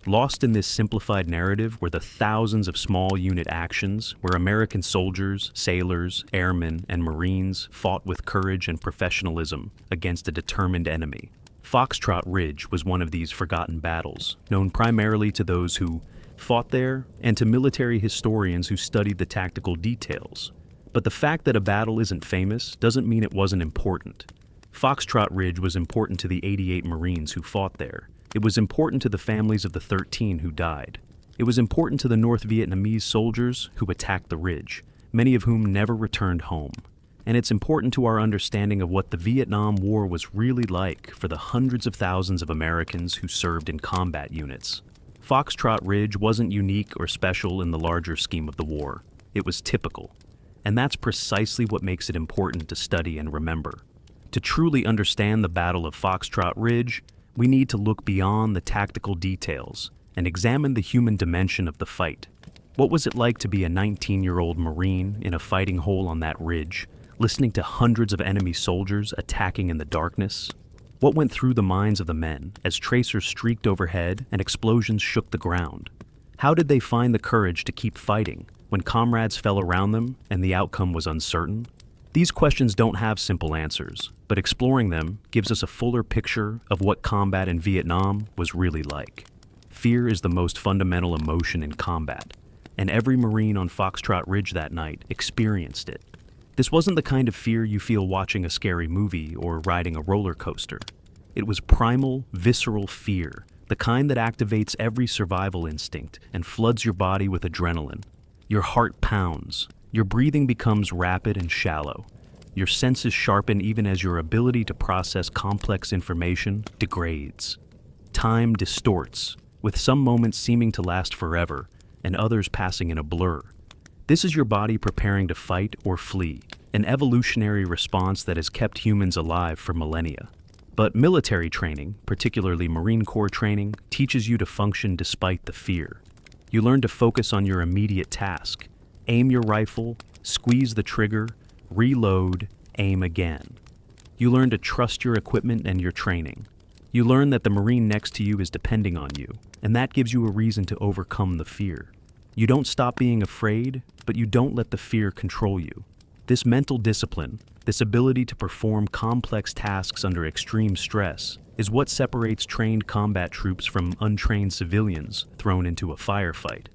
Lost in this simplified narrative were the thousands of small unit actions where American soldiers, sailors, airmen, and Marines fought with courage and professionalism against a determined enemy. Foxtrot Ridge was one of these forgotten battles, known primarily to those who fought there and to military historians who studied the tactical details. But the fact that a battle isn't famous doesn't mean it wasn't important. Foxtrot Ridge was important to the 88 Marines who fought there. It was important to the families of the 13 who died. It was important to the North Vietnamese soldiers who attacked the ridge, many of whom never returned home. And it's important to our understanding of what the Vietnam War was really like for the hundreds of thousands of Americans who served in combat units. Foxtrot Ridge wasn't unique or special in the larger scheme of the war. It was typical. And that's precisely what makes it important to study and remember. To truly understand the Battle of Foxtrot Ridge, we need to look beyond the tactical details and examine the human dimension of the fight. What was it like to be a 19-year-old Marine in a fighting hole on that ridge, listening to hundreds of enemy soldiers attacking in the darkness? What went through the minds of the men as tracers streaked overhead and explosions shook the ground? How did they find the courage to keep fighting when comrades fell around them and the outcome was uncertain? These questions don't have simple answers, but exploring them gives us a fuller picture of what combat in Vietnam was really like. Fear is the most fundamental emotion in combat, and every Marine on Foxtrot Ridge that night experienced it. This wasn't the kind of fear you feel watching a scary movie or riding a roller coaster. It was primal, visceral fear, the kind that activates every survival instinct and floods your body with adrenaline. Your heart pounds. Your breathing becomes rapid and shallow. Your senses sharpen even as your ability to process complex information degrades. Time distorts, with some moments seeming to last forever and others passing in a blur. This is your body preparing to fight or flee, an evolutionary response that has kept humans alive for millennia. But military training, particularly Marine Corps training, teaches you to function despite the fear. You learn to focus on your immediate task. Aim your rifle, squeeze the trigger, reload, aim again. You learn to trust your equipment and your training. You learn that the Marine next to you is depending on you, and that gives you a reason to overcome the fear. You don't stop being afraid, but you don't let the fear control you. This mental discipline, this ability to perform complex tasks under extreme stress, is what separates trained combat troops from untrained civilians thrown into a firefight.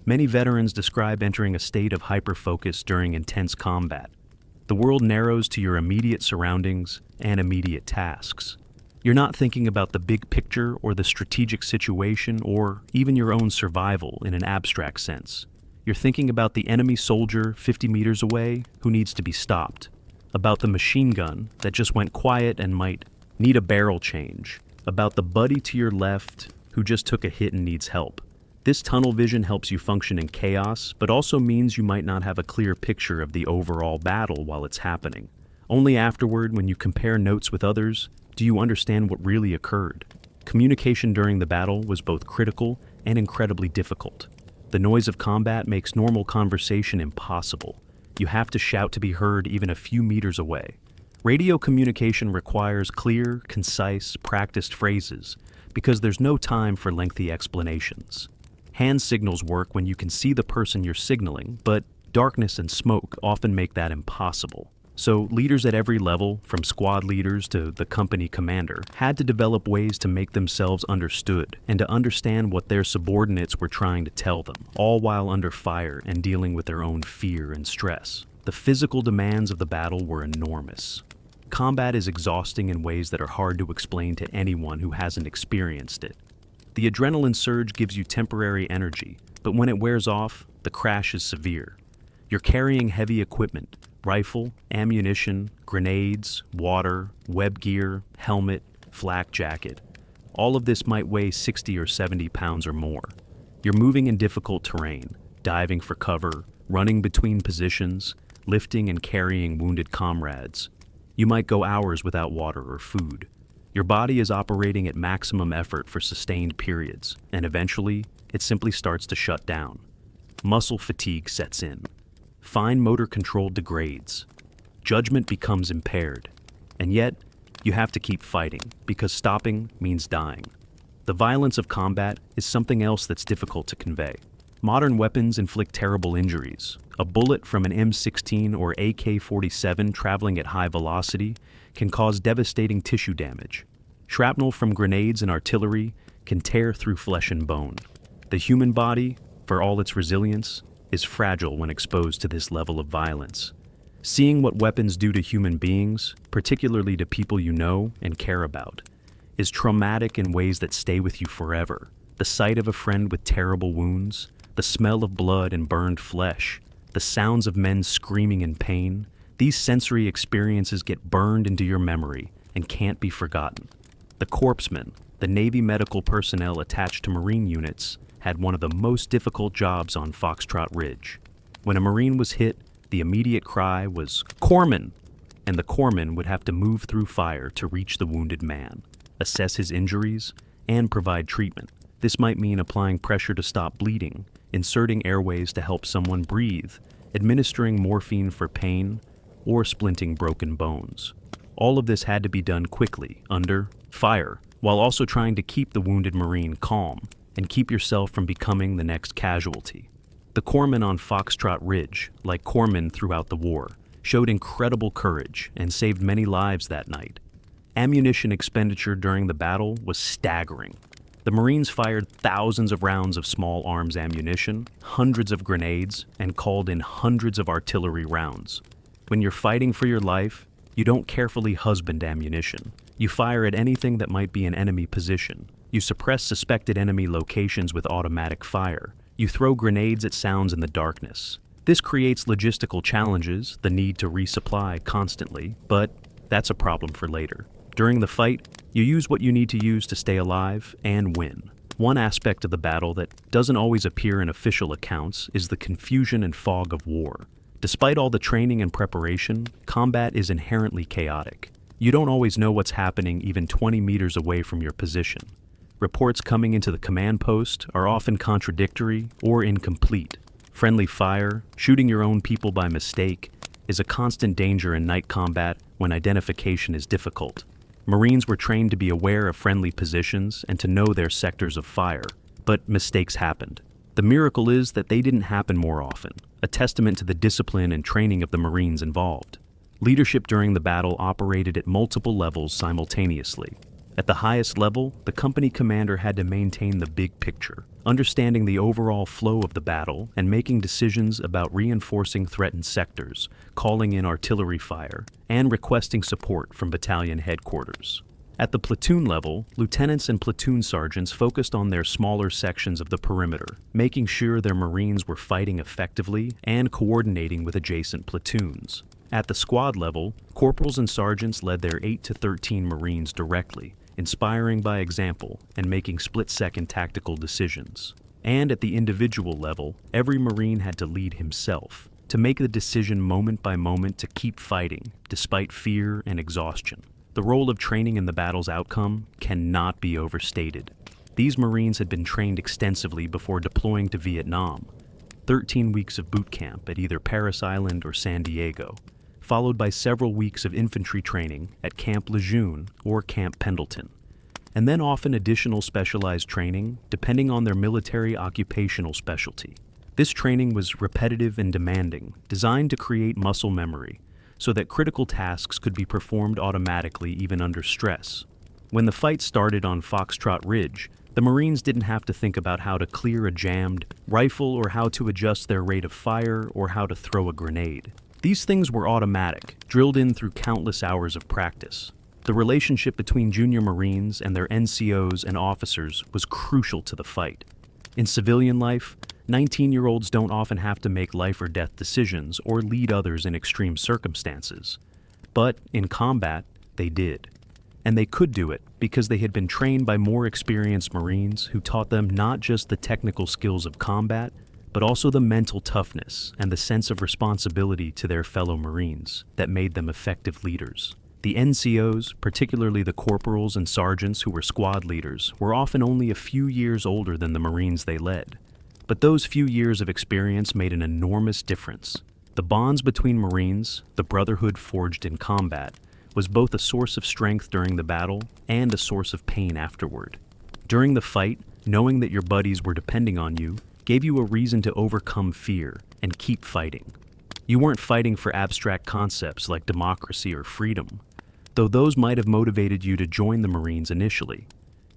Many veterans describe entering a state of hyper-focus during intense combat. The world narrows to your immediate surroundings and immediate tasks. You're not thinking about the big picture or the strategic situation or even your own survival in an abstract sense. You're thinking about the enemy soldier 50 meters away who needs to be stopped, about the machine gun that just went quiet and might need a barrel change, about the buddy to your left who just took a hit and needs help. This tunnel vision helps you function in chaos, but also means you might not have a clear picture of the overall battle while it's happening. Only afterward, when you compare notes with others, do you understand what really occurred. Communication during the battle was both critical and incredibly difficult. The noise of combat makes normal conversation impossible. You have to shout to be heard even a few meters away. Radio communication requires clear, concise, practiced phrases because there's no time for lengthy explanations. Hand signals work when you can see the person you're signaling, but darkness and smoke often make that impossible. So leaders at every level, from squad leaders to the company commander, had to develop ways to make themselves understood and to understand what their subordinates were trying to tell them, all while under fire and dealing with their own fear and stress. The physical demands of the battle were enormous. Combat is exhausting in ways that are hard to explain to anyone who hasn't experienced it. The adrenaline surge gives you temporary energy, but when it wears off, the crash is severe. You're carrying heavy equipment, rifle, ammunition, grenades, water, web gear, helmet, flak jacket. All of this might weigh 60 or 70 pounds or more. You're moving in difficult terrain, diving for cover, running between positions, lifting and carrying wounded comrades. You might go hours without water or food. Your body is operating at maximum effort for sustained periods, and eventually, it simply starts to shut down. Muscle fatigue sets in. Fine motor control degrades. Judgment becomes impaired. And yet, you have to keep fighting, because stopping means dying. The violence of combat is something else that's difficult to convey. Modern weapons inflict terrible injuries. A bullet from an M16 or AK-47 traveling at high velocity can cause devastating tissue damage. Shrapnel from grenades and artillery can tear through flesh and bone. The human body, for all its resilience, is fragile when exposed to this level of violence. Seeing what weapons do to human beings, particularly to people you know and care about, is traumatic in ways that stay with you forever. The sight of a friend with terrible wounds, the smell of blood and burned flesh, the sounds of men screaming in pain, these sensory experiences get burned into your memory and can't be forgotten. The corpsmen, the Navy medical personnel attached to Marine units, had one of the most difficult jobs on Foxtrot Ridge. When a Marine was hit, the immediate cry was, "Corpsman!" and the corpsman would have to move through fire to reach the wounded man, assess his injuries, and provide treatment. This might mean applying pressure to stop bleeding, inserting airways to help someone breathe, administering morphine for pain, or splinting broken bones. All of this had to be done quickly, under fire, while also trying to keep the wounded Marine calm and keep yourself from becoming the next casualty. The corpsmen on Foxtrot Ridge, like corpsmen throughout the war, showed incredible courage and saved many lives that night. Ammunition expenditure during the battle was staggering. The Marines fired thousands of rounds of small arms ammunition, hundreds of grenades, and called in hundreds of artillery rounds. When you're fighting for your life, you don't carefully husband ammunition. You fire at anything that might be an enemy position. You suppress suspected enemy locations with automatic fire. You throw grenades at sounds in the darkness. This creates logistical challenges, the need to resupply constantly, but that's a problem for later. During the fight, you use what you need to use to stay alive and win. One aspect of the battle that doesn't always appear in official accounts is the confusion and fog of war. Despite all the training and preparation, combat is inherently chaotic. You don't always know what's happening even 20 meters away from your position. Reports coming into the command post are often contradictory or incomplete. Friendly fire, shooting your own people by mistake, is a constant danger in night combat when identification is difficult. Marines were trained to be aware of friendly positions and to know their sectors of fire, but mistakes happened. The miracle is that they didn't happen more often, a testament to the discipline and training of the Marines involved. Leadership during the battle operated at multiple levels simultaneously. At the highest level, the company commander had to maintain the big picture, understanding the overall flow of the battle and making decisions about reinforcing threatened sectors, calling in artillery fire, and requesting support from battalion headquarters. At the platoon level, lieutenants and platoon sergeants focused on their smaller sections of the perimeter, making sure their Marines were fighting effectively and coordinating with adjacent platoons. At the squad level, corporals and sergeants led their 8 to 13 Marines directly, inspiring by example and making split-second tactical decisions. And at the individual level, every Marine had to lead himself, to make the decision moment by moment to keep fighting, despite fear and exhaustion. The role of training in the battle's outcome cannot be overstated. These Marines had been trained extensively before deploying to Vietnam. 13 weeks of boot camp at either Parris Island or San Diego. followed by several weeks of infantry training at Camp Lejeune or Camp Pendleton, and then often additional specialized training depending on their military occupational specialty. This training was repetitive and demanding, designed to create muscle memory so that critical tasks could be performed automatically even under stress. When the fight started on Foxtrot Ridge, the Marines didn't have to think about how to clear a jammed rifle or how to adjust their rate of fire or how to throw a grenade. These things were automatic, drilled in through countless hours of practice. The relationship between junior Marines and their NCOs and officers was crucial to the fight. In civilian life, 19-year-olds don't often have to make life or death decisions or lead others in extreme circumstances. But in combat, they did. And they could do it because they had been trained by more experienced Marines who taught them not just the technical skills of combat, but also the mental toughness and the sense of responsibility to their fellow Marines that made them effective leaders. The NCOs, particularly the corporals and sergeants who were squad leaders, were often only a few years older than the Marines they led. But those few years of experience made an enormous difference. The bonds between Marines, the brotherhood forged in combat, was both a source of strength during the battle and a source of pain afterward. During the fight, knowing that your buddies were depending on you gave you a reason to overcome fear and keep fighting. You weren't fighting for abstract concepts like democracy or freedom, though those might have motivated you to join the Marines initially.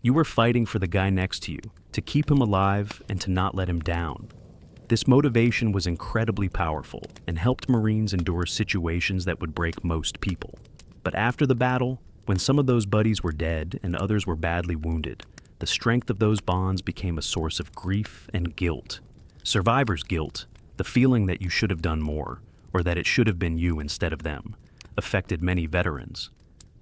You were fighting for the guy next to you, to keep him alive and to not let him down. This motivation was incredibly powerful and helped Marines endure situations that would break most people. But after the battle, when some of those buddies were dead and others were badly wounded, the strength of those bonds became a source of grief and guilt. Survivor's guilt, the feeling that you should have done more, or that it should have been you instead of them, affected many veterans.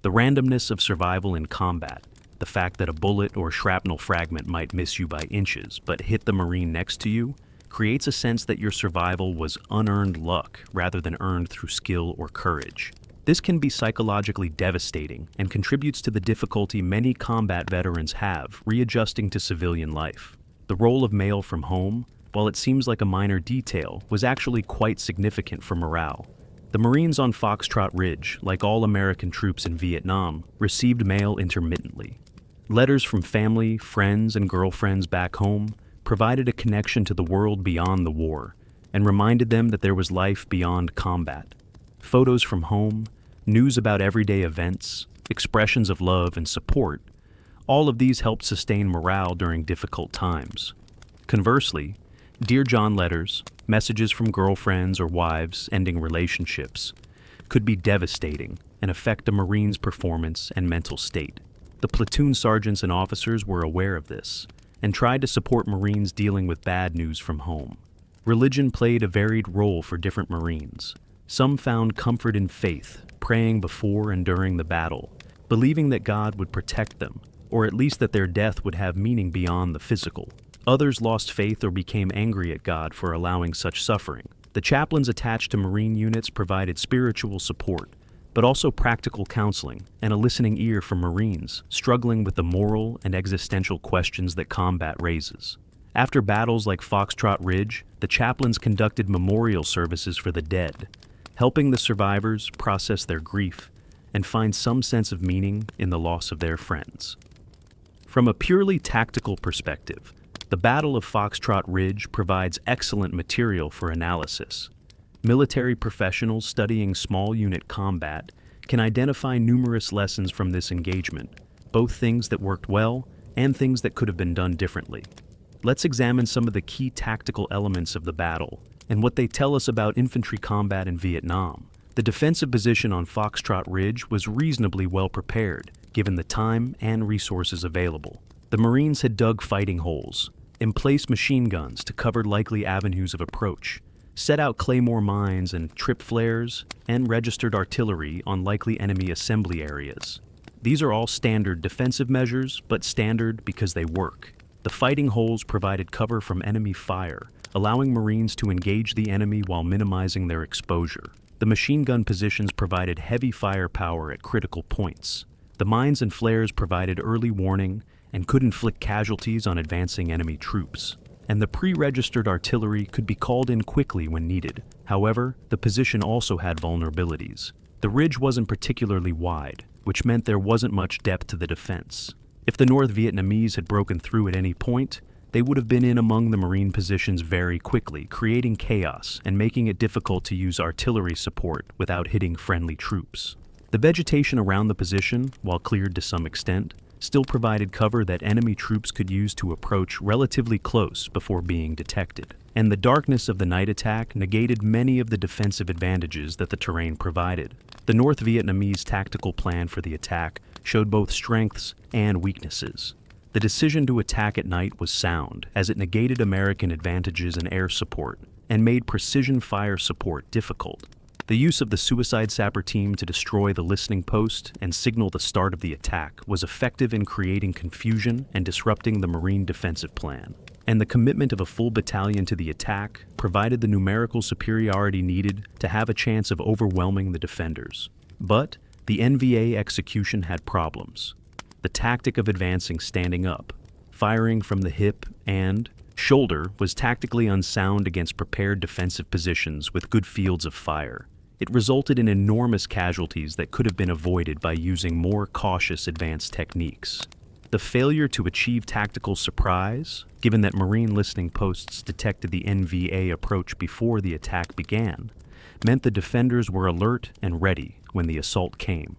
The randomness of survival in combat, the fact that a bullet or shrapnel fragment might miss you by inches but hit the Marine next to you, creates a sense that your survival was unearned luck rather than earned through skill or courage. This can be psychologically devastating and contributes to the difficulty many combat veterans have readjusting to civilian life. The role of mail from home, while it seems like a minor detail, was actually quite significant for morale. The Marines on Foxtrot Ridge, like all American troops in Vietnam, received mail intermittently. Letters from family, friends, and girlfriends back home provided a connection to the world beyond the war and reminded them that there was life beyond combat. Photos from home, news about everyday events, expressions of love and support, all of these helped sustain morale during difficult times. Conversely, Dear John letters, messages from girlfriends or wives ending relationships, could be devastating and affect a Marine's performance and mental state. The platoon sergeants and officers were aware of this and tried to support Marines dealing with bad news from home. Religion played a varied role for different Marines. Some found comfort in faith, praying before and during the battle, believing that God would protect them, or at least that their death would have meaning beyond the physical. Others lost faith or became angry at God for allowing such suffering. The chaplains attached to Marine units provided spiritual support, but also practical counseling and a listening ear for Marines struggling with the moral and existential questions that combat raises. After battles like Foxtrot Ridge, the chaplains conducted memorial services for the dead, helping the survivors process their grief and find some sense of meaning in the loss of their friends. From a purely tactical perspective, the Battle of Foxtrot Ridge provides excellent material for analysis. Military professionals studying small unit combat can identify numerous lessons from this engagement, both things that worked well and things that could have been done differently. Let's examine some of the key tactical elements of the battle and what they tell us about infantry combat in Vietnam. The defensive position on Foxtrot Ridge was reasonably well prepared, given the time and resources available. The Marines had dug fighting holes, emplaced machine guns to cover likely avenues of approach, set out claymore mines and trip flares, and registered artillery on likely enemy assembly areas. These are all standard defensive measures, but standard because they work. The fighting holes provided cover from enemy fire, allowing Marines to engage the enemy while minimizing their exposure. The machine gun positions provided heavy firepower at critical points. The mines and flares provided early warning and could inflict casualties on advancing enemy troops. and the pre-registered artillery could be called in quickly when needed. However, the position also had vulnerabilities. The ridge wasn't particularly wide, which meant there wasn't much depth to the defense. If the North Vietnamese had broken through at any point, they would have been in among the Marine positions very quickly, creating chaos and making it difficult to use artillery support without hitting friendly troops. The vegetation around the position, while cleared to some extent, still provided cover that enemy troops could use to approach relatively close before being detected. And the darkness of the night attack negated many of the defensive advantages that the terrain provided. The North Vietnamese tactical plan for the attack showed both strengths and weaknesses. The decision to attack at night was sound, as it negated American advantages in air support and made precision fire support difficult. The use of the suicide sapper team to destroy the listening post and signal the start of the attack was effective in creating confusion and disrupting the Marine defensive plan. And the commitment of a full battalion to the attack provided the numerical superiority needed to have a chance of overwhelming the defenders. But the NVA execution had problems. The tactic of advancing standing up, firing from the hip and shoulder was tactically unsound against prepared defensive positions with good fields of fire. It resulted in enormous casualties that could have been avoided by using more cautious advanced techniques. The failure to achieve tactical surprise, given that Marine listening posts detected the NVA approach before the attack began, meant the defenders were alert and ready when the assault came.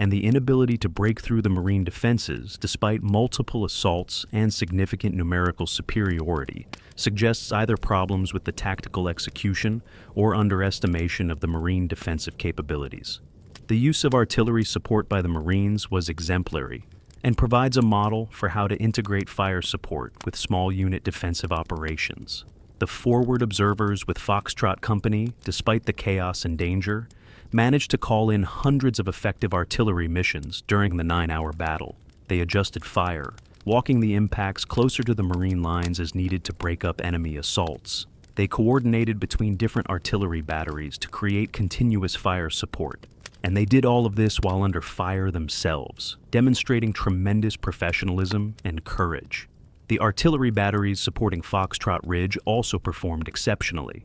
And the inability to break through the Marine defenses, despite multiple assaults and significant numerical superiority, suggests either problems with the tactical execution or underestimation of the Marine defensive capabilities. The use of artillery support by the Marines was exemplary and provides a model for how to integrate fire support with small unit defensive operations. The forward observers with Foxtrot Company, despite the chaos and danger, managed to call in hundreds of effective artillery missions during the 9-hour battle. They adjusted fire, walking the impacts closer to the Marine lines as needed to break up enemy assaults. They coordinated between different artillery batteries to create continuous fire support. And they did all of this while under fire themselves, demonstrating tremendous professionalism and courage. The artillery batteries supporting Foxtrot Ridge also performed exceptionally.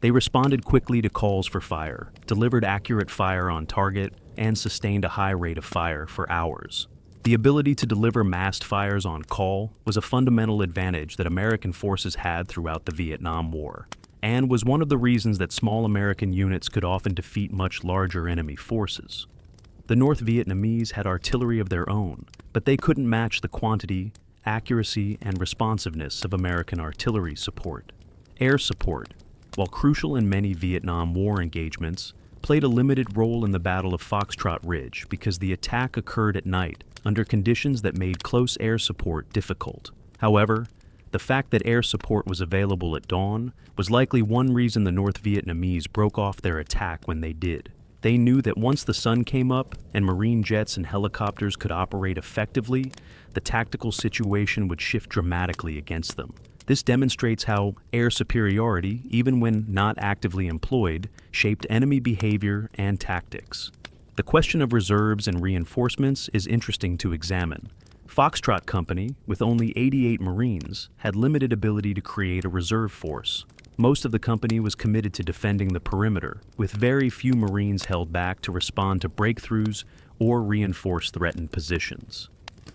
They responded quickly to calls for fire, delivered accurate fire on target, and sustained a high rate of fire for hours. The ability to deliver massed fires on call was a fundamental advantage that American forces had throughout the Vietnam War, and was one of the reasons that small American units could often defeat much larger enemy forces. The North Vietnamese had artillery of their own, but they couldn't match the quantity, accuracy, and responsiveness of American artillery support. Air support, while crucial in many Vietnam War engagements, played a limited role in the Battle of Foxtrot Ridge because the attack occurred at night under conditions that made close air support difficult. However, the fact that air support was available at dawn was likely one reason the North Vietnamese broke off their attack when they did. They knew that once the sun came up and Marine jets and helicopters could operate effectively, the tactical situation would shift dramatically against them. This demonstrates how air superiority, even when not actively employed, shaped enemy behavior and tactics. The question of reserves and reinforcements is interesting to examine. Foxtrot Company, with only 88 Marines, had limited ability to create a reserve force. Most of the company was committed to defending the perimeter, with very few Marines held back to respond to breakthroughs or reinforce threatened positions.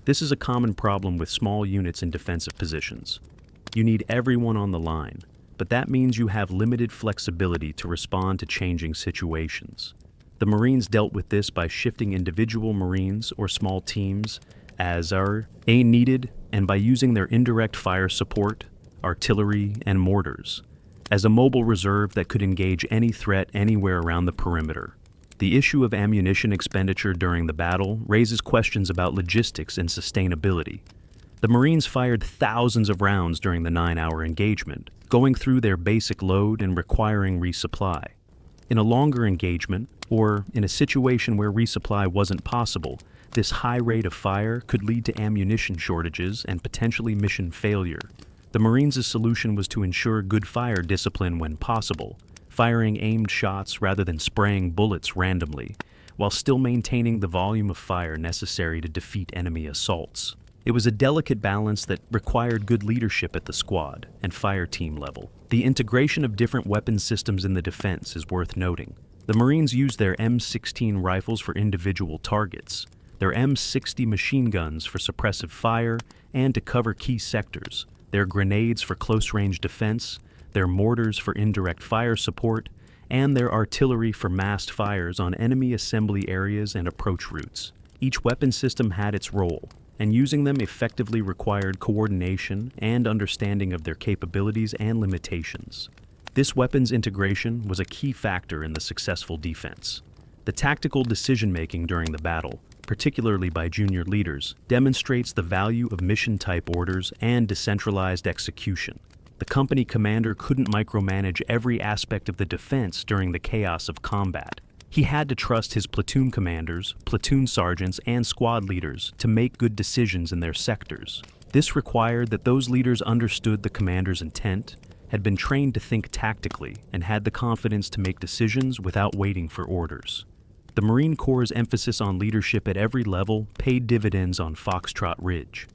This is a common problem with small units in defensive positions. You need everyone on the line, but that means you have limited flexibility to respond to changing situations. The Marines dealt with this by shifting individual Marines or small teams as are needed, and by using their indirect fire support, artillery, and mortars as a mobile reserve that could engage any threat anywhere around the perimeter. The issue of ammunition expenditure during the battle raises questions about logistics and sustainability. The Marines fired thousands of rounds during the 9-hour engagement, going through their basic load and requiring resupply. In a longer engagement, or in a situation where resupply wasn't possible, this high rate of fire could lead to ammunition shortages and potentially mission failure. The Marines' solution was to ensure good fire discipline when possible, firing aimed shots rather than spraying bullets randomly, while still maintaining the volume of fire necessary to defeat enemy assaults. It was a delicate balance that required good leadership at the squad and fire team level. The integration of different weapon systems in the defense is worth noting. The Marines used their M16 rifles for individual targets, their M60 machine guns for suppressive fire and to cover key sectors, their grenades for close-range defense, their mortars for indirect fire support, and their artillery for massed fires on enemy assembly areas and approach routes. Each weapon system had its role, and using them effectively required coordination and understanding of their capabilities and limitations. This weapons integration was a key factor in the successful defense. The tactical decision-making during the battle, particularly by junior leaders, demonstrates the value of mission-type orders and decentralized execution. The company commander couldn't micromanage every aspect of the defense during the chaos of combat. He had to trust his platoon commanders, platoon sergeants, and squad leaders to make good decisions in their sectors. This required that those leaders understood the commander's intent, had been trained to think tactically, and had the confidence to make decisions without waiting for orders. The Marine Corps' emphasis on leadership at every level paid dividends on Foxtrot Ridge.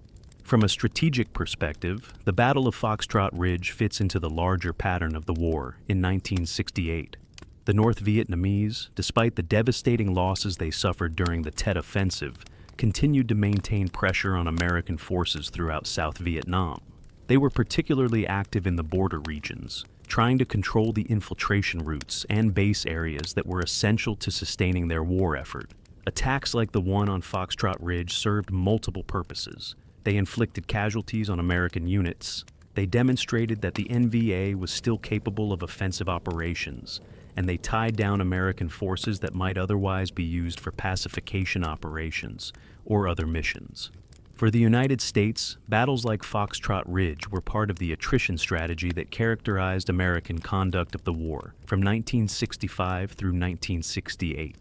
From a strategic perspective, the Battle of Foxtrot Ridge fits into the larger pattern of the war in 1968. The North Vietnamese, despite the devastating losses they suffered during the Tet Offensive, continued to maintain pressure on American forces throughout South Vietnam. They were particularly active in the border regions, trying to control the infiltration routes and base areas that were essential to sustaining their war effort. Attacks like the one on Foxtrot Ridge served multiple purposes. They inflicted casualties on American units. They demonstrated that the NVA was still capable of offensive operations, and they tied down American forces that might otherwise be used for pacification operations or other missions. For the United States, battles like Foxtrot Ridge were part of the attrition strategy that characterized American conduct of the war from 1965 through 1968.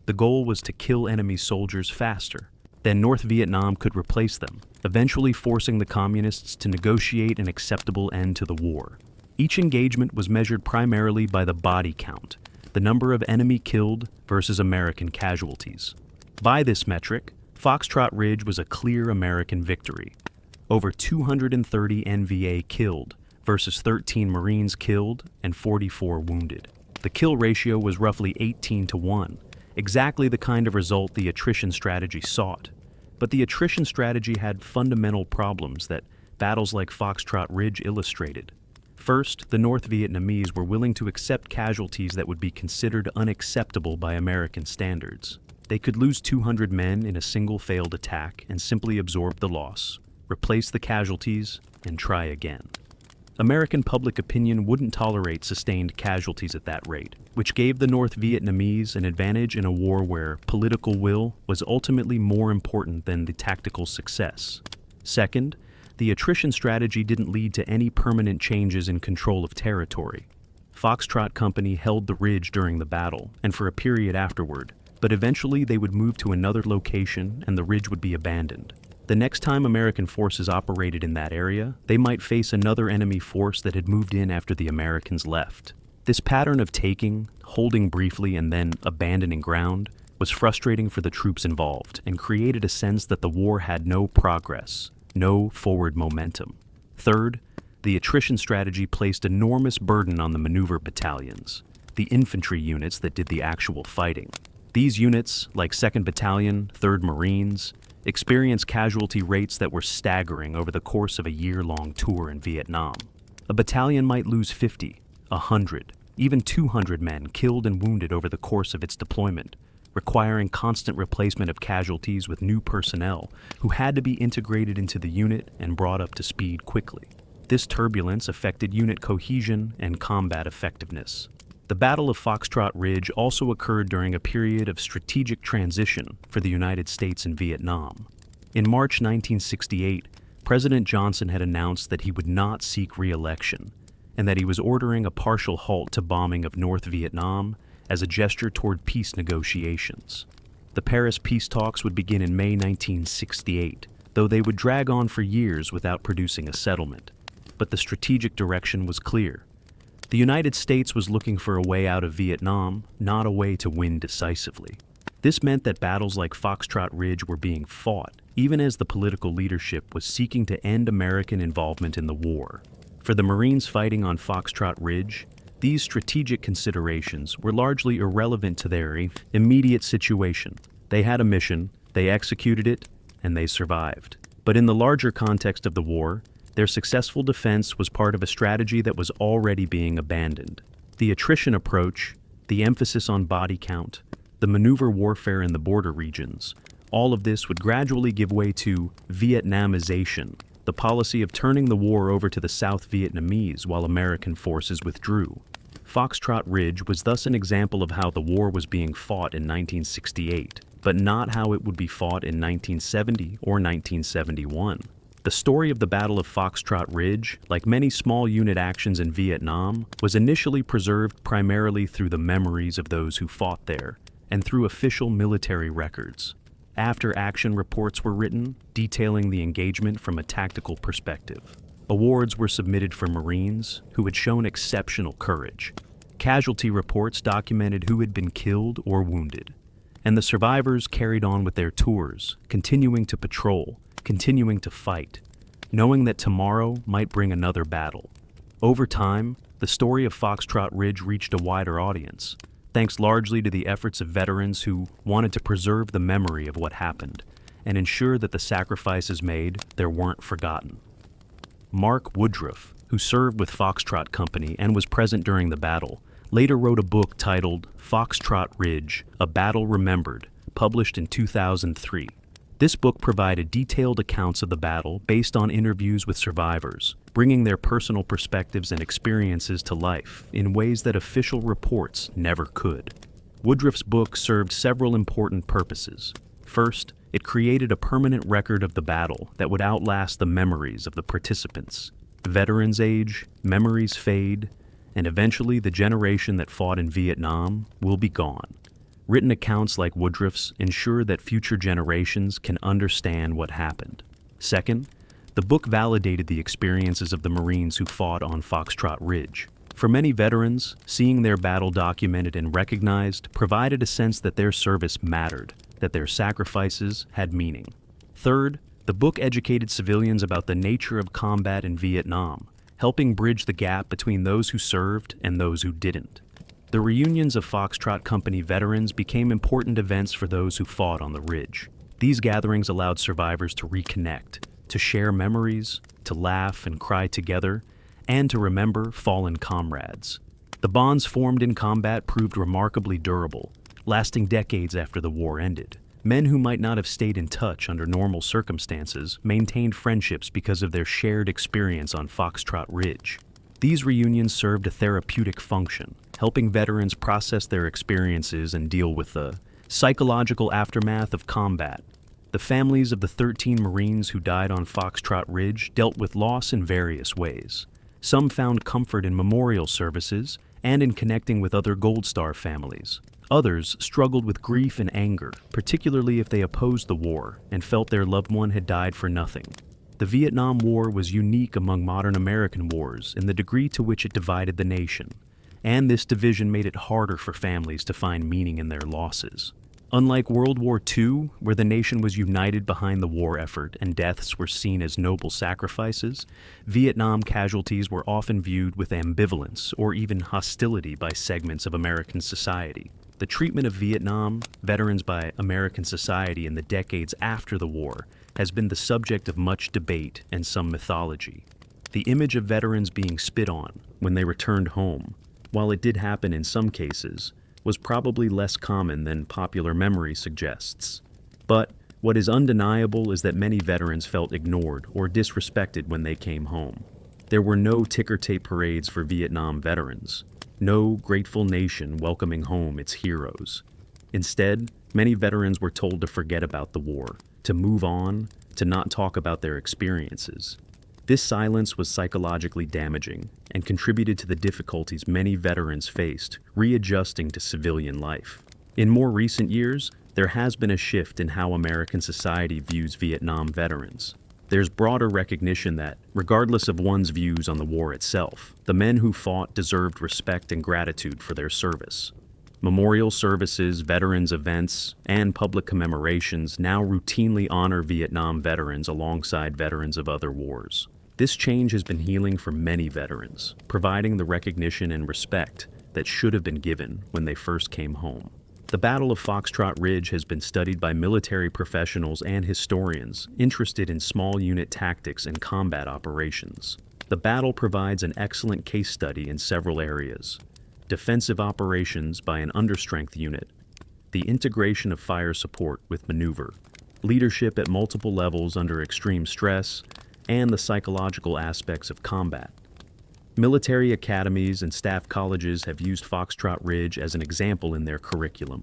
The goal was to kill enemy soldiers faster. Then North Vietnam could replace them, eventually forcing the Communists to negotiate an acceptable end to the war. Each engagement was measured primarily by the body count, the number of enemy killed versus American casualties. By this metric, Foxtrot Ridge was a clear American victory. Over 230 NVA killed versus 13 Marines killed and 44 wounded. The kill ratio was roughly 18-1, exactly the kind of result the attrition strategy sought. But the attrition strategy had fundamental problems that battles like Foxtrot Ridge illustrated. First, the North Vietnamese were willing to accept casualties that would be considered unacceptable by American standards. They could lose 200 men in a single failed attack and simply absorb the loss, replace the casualties, and try again. American public opinion wouldn't tolerate sustained casualties at that rate, which gave the North Vietnamese an advantage in a war where political will was ultimately more important than the tactical success. Second, the attrition strategy didn't lead to any permanent changes in control of territory. Foxtrot Company held the ridge during the battle and for a period afterward, but eventually they would move to another location and the ridge would be abandoned. The next time American forces operated in that area, they might face another enemy force that had moved in after the Americans left. This pattern of taking, holding briefly, and then abandoning ground was frustrating for the troops involved and created a sense that the war had no progress, no forward momentum. Third, the attrition strategy placed enormous burden on the maneuver battalions, the infantry units that did the actual fighting. These units, like 2nd Battalion, 3rd Marines, experienced casualty rates that were staggering over the course of a year-long tour in Vietnam. A battalion might lose 50, 100, even 200 men killed and wounded over the course of its deployment, requiring constant replacement of casualties with new personnel who had to be integrated into the unit and brought up to speed quickly. This turbulence affected unit cohesion and combat effectiveness. The Battle of Foxtrot Ridge also occurred during a period of strategic transition for the United States and Vietnam. In March 1968, President Johnson had announced that he would not seek re-election and that he was ordering a partial halt to bombing of North Vietnam as a gesture toward peace negotiations. The Paris peace talks would begin in May 1968, though they would drag on for years without producing a settlement. But the strategic direction was clear. The United States was looking for a way out of Vietnam, not a way to win decisively. This meant that battles like Foxtrot Ridge were being fought, even as the political leadership was seeking to end American involvement in the war. For the Marines fighting on Foxtrot Ridge, these strategic considerations were largely irrelevant to their immediate situation. They had a mission, they executed it, and they survived. But in the larger context of the war, their successful defense was part of a strategy that was already being abandoned. The attrition approach, the emphasis on body count, the maneuver warfare in the border regions, all of this would gradually give way to Vietnamization, the policy of turning the war over to the South Vietnamese while American forces withdrew. Foxtrot Ridge was thus an example of how the war was being fought in 1968, but not how it would be fought in 1970 or 1971. The story of the Battle of Foxtrot Ridge, like many small unit actions in Vietnam, was initially preserved primarily through the memories of those who fought there, and through official military records. After-action reports were written, detailing the engagement from a tactical perspective. Awards were submitted for Marines who had shown exceptional courage. Casualty reports documented who had been killed or wounded. And the survivors carried on with their tours, continuing to patrol, continuing to fight, knowing that tomorrow might bring another battle. Over time, the story of Foxtrot Ridge reached a wider audience, thanks largely to the efforts of veterans who wanted to preserve the memory of what happened and ensure that the sacrifices made there weren't forgotten. Mark Woodruff, who served with Foxtrot Company and was present during the battle, later wrote a book titled Foxtrot Ridge, A Battle Remembered, published in 2003. This book provided detailed accounts of the battle based on interviews with survivors, bringing their personal perspectives and experiences to life in ways that official reports never could. Woodruff's book served several important purposes. First, it created a permanent record of the battle that would outlast the memories of the participants. Veterans age, memories fade, and eventually the generation that fought in Vietnam will be gone. Written accounts like Woodruff's ensure that future generations can understand what happened. Second, the book validated the experiences of the Marines who fought on Foxtrot Ridge. For many veterans, seeing their battle documented and recognized provided a sense that their service mattered, that their sacrifices had meaning. Third, the book educated civilians about the nature of combat in Vietnam, helping bridge the gap between those who served and those who didn't. The reunions of Foxtrot Company veterans became important events for those who fought on the Ridge. These gatherings allowed survivors to reconnect, to share memories, to laugh and cry together, and to remember fallen comrades. The bonds formed in combat proved remarkably durable, lasting decades after the war ended. Men who might not have stayed in touch under normal circumstances maintained friendships because of their shared experience on Foxtrot Ridge. These reunions served a therapeutic function, helping veterans process their experiences and deal with the psychological aftermath of combat. The families of the 13 Marines who died on Foxtrot Ridge dealt with loss in various ways. Some found comfort in memorial services and in connecting with other Gold Star families. Others struggled with grief and anger, particularly if they opposed the war and felt their loved one had died for nothing. The Vietnam War was unique among modern American wars in the degree to which it divided the nation, and this division made it harder for families to find meaning in their losses. Unlike World War II, where the nation was united behind the war effort and deaths were seen as noble sacrifices, Vietnam casualties were often viewed with ambivalence or even hostility by segments of American society. The treatment of Vietnam veterans by American society in the decades after the war has been the subject of much debate and some mythology. The image of veterans being spit on when they returned home, while it did happen in some cases, was probably less common than popular memory suggests. But what is undeniable is that many veterans felt ignored or disrespected when they came home. There were no ticker tape parades for Vietnam veterans, no grateful nation welcoming home its heroes. Instead, many veterans were told to forget about the war, to move on, to not talk about their experiences. This silence was psychologically damaging and contributed to the difficulties many veterans faced readjusting to civilian life. In more recent years, there has been a shift in how American society views Vietnam veterans. There's broader recognition that, regardless of one's views on the war itself, the men who fought deserved respect and gratitude for their service. Memorial services, veterans events, and public commemorations now routinely honor Vietnam veterans alongside veterans of other wars. This change has been healing for many veterans, providing the recognition and respect that should have been given when they first came home. The Battle of Foxtrot Ridge has been studied by military professionals and historians interested in small unit tactics and combat operations. The battle provides an excellent case study in several areas: defensive operations by an understrength unit, the integration of fire support with maneuver, leadership at multiple levels under extreme stress, and the psychological aspects of combat. Military academies and staff colleges have used Foxtrot Ridge as an example in their curriculum,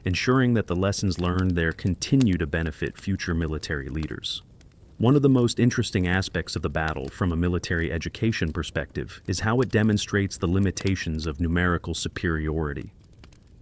ensuring that the lessons learned there continue to benefit future military leaders. One of the most interesting aspects of the battle from a military education perspective is how it demonstrates the limitations of numerical superiority.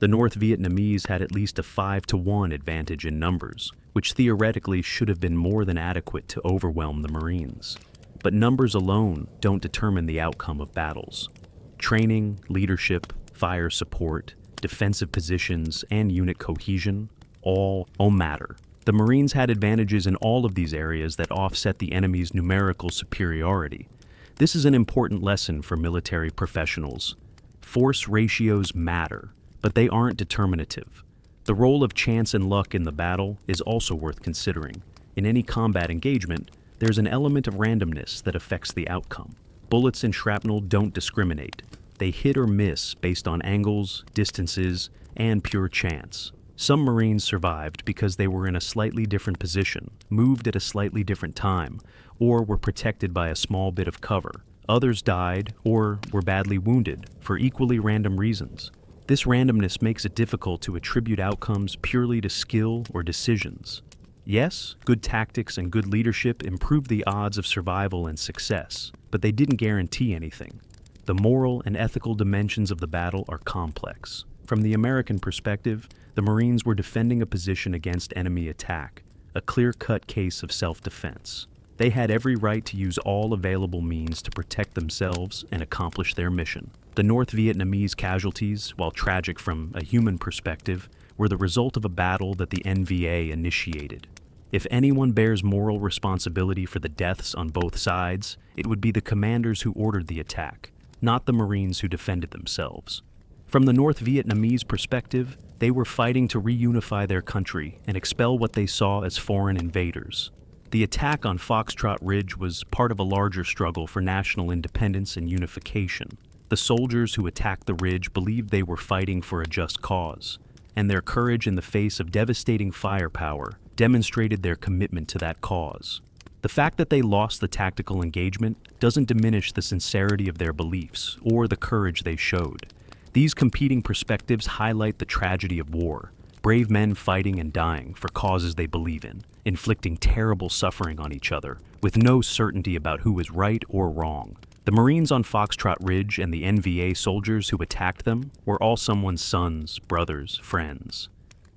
The North Vietnamese had at least a 5-to-1 advantage in numbers, which theoretically should have been more than adequate to overwhelm the Marines. But numbers alone don't determine the outcome of battles. Training, leadership, fire support, defensive positions, and unit cohesion all matter. The Marines had advantages in all of these areas that offset the enemy's numerical superiority. This is an important lesson for military professionals. Force ratios matter, but they aren't determinative. The role of chance and luck in the battle is also worth considering. In any combat engagement, there's an element of randomness that affects the outcome. Bullets and shrapnel don't discriminate. They hit or miss based on angles, distances, and pure chance. Some Marines survived because they were in a slightly different position, moved at a slightly different time, or were protected by a small bit of cover. Others died or were badly wounded for equally random reasons. This randomness makes it difficult to attribute outcomes purely to skill or decisions. Yes, good tactics and good leadership improved the odds of survival and success, but they didn't guarantee anything. The moral and ethical dimensions of the battle are complex. From the American perspective, the Marines were defending a position against enemy attack, a clear-cut case of self-defense. They had every right to use all available means to protect themselves and accomplish their mission. The North Vietnamese casualties, while tragic from a human perspective, were the result of a battle that the NVA initiated. If anyone bears moral responsibility for the deaths on both sides, it would be the commanders who ordered the attack, not the Marines who defended themselves. From the North Vietnamese perspective, they were fighting to reunify their country and expel what they saw as foreign invaders. The attack on Foxtrot Ridge was part of a larger struggle for national independence and unification. The soldiers who attacked the ridge believed they were fighting for a just cause, and their courage in the face of devastating firepower demonstrated their commitment to that cause. The fact that they lost the tactical engagement doesn't diminish the sincerity of their beliefs or the courage they showed. These competing perspectives highlight the tragedy of war, brave men fighting and dying for causes they believe in, inflicting terrible suffering on each other, with no certainty about who was right or wrong. The Marines on Foxtrot Ridge and the NVA soldiers who attacked them were all someone's sons, brothers, friends.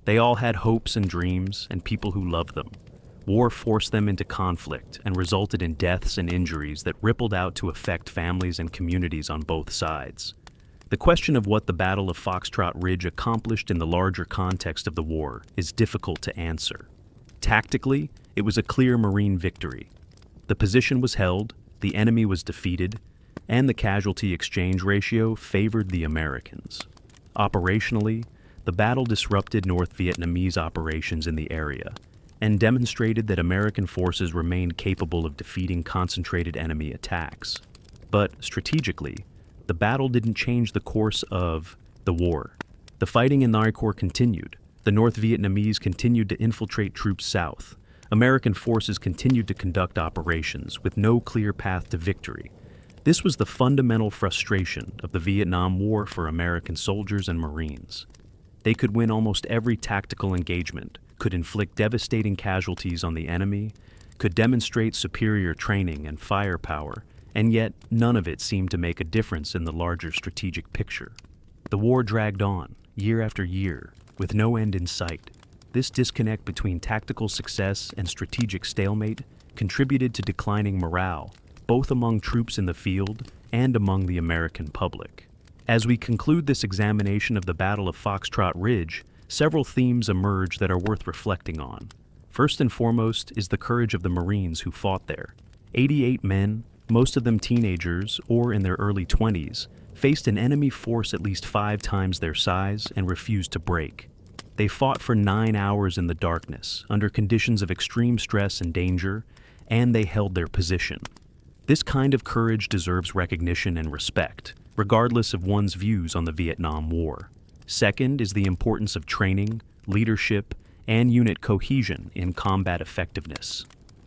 They all had hopes and dreams and people who loved them. War forced them into conflict and resulted in deaths and injuries that rippled out to affect families and communities on both sides. The question of what the Battle of Foxtrot Ridge accomplished in the larger context of the war is difficult to answer. Tactically, it was a clear Marine victory. The position was held, the enemy was defeated, and the casualty exchange ratio favored the Americans. Operationally, the battle disrupted North Vietnamese operations in the area and demonstrated that American forces remained capable of defeating concentrated enemy attacks. But strategically, the battle didn't change the course of the war. The fighting in Ny Corps continued. The North Vietnamese continued to infiltrate troops south. American forces continued to conduct operations with no clear path to victory. This was the fundamental frustration of the Vietnam War for American soldiers and Marines. They could win almost every tactical engagement, could inflict devastating casualties on the enemy, could demonstrate superior training and firepower, and yet none of it seemed to make a difference in the larger strategic picture. The war dragged on, year after year, with no end in sight. This disconnect between tactical success and strategic stalemate contributed to declining morale, both among troops in the field and among the American public. As we conclude this examination of the Battle of Foxtrot Ridge, several themes emerge that are worth reflecting on. First and foremost is the courage of the Marines who fought there. 88 men, most of them teenagers or in their early 20s, faced an enemy force at least 5 times their size and refused to break. They fought for 9 hours in the darkness, under conditions of extreme stress and danger, and they held their position. This kind of courage deserves recognition and respect, regardless of one's views on the Vietnam War. Second is the importance of training, leadership, and unit cohesion in combat effectiveness.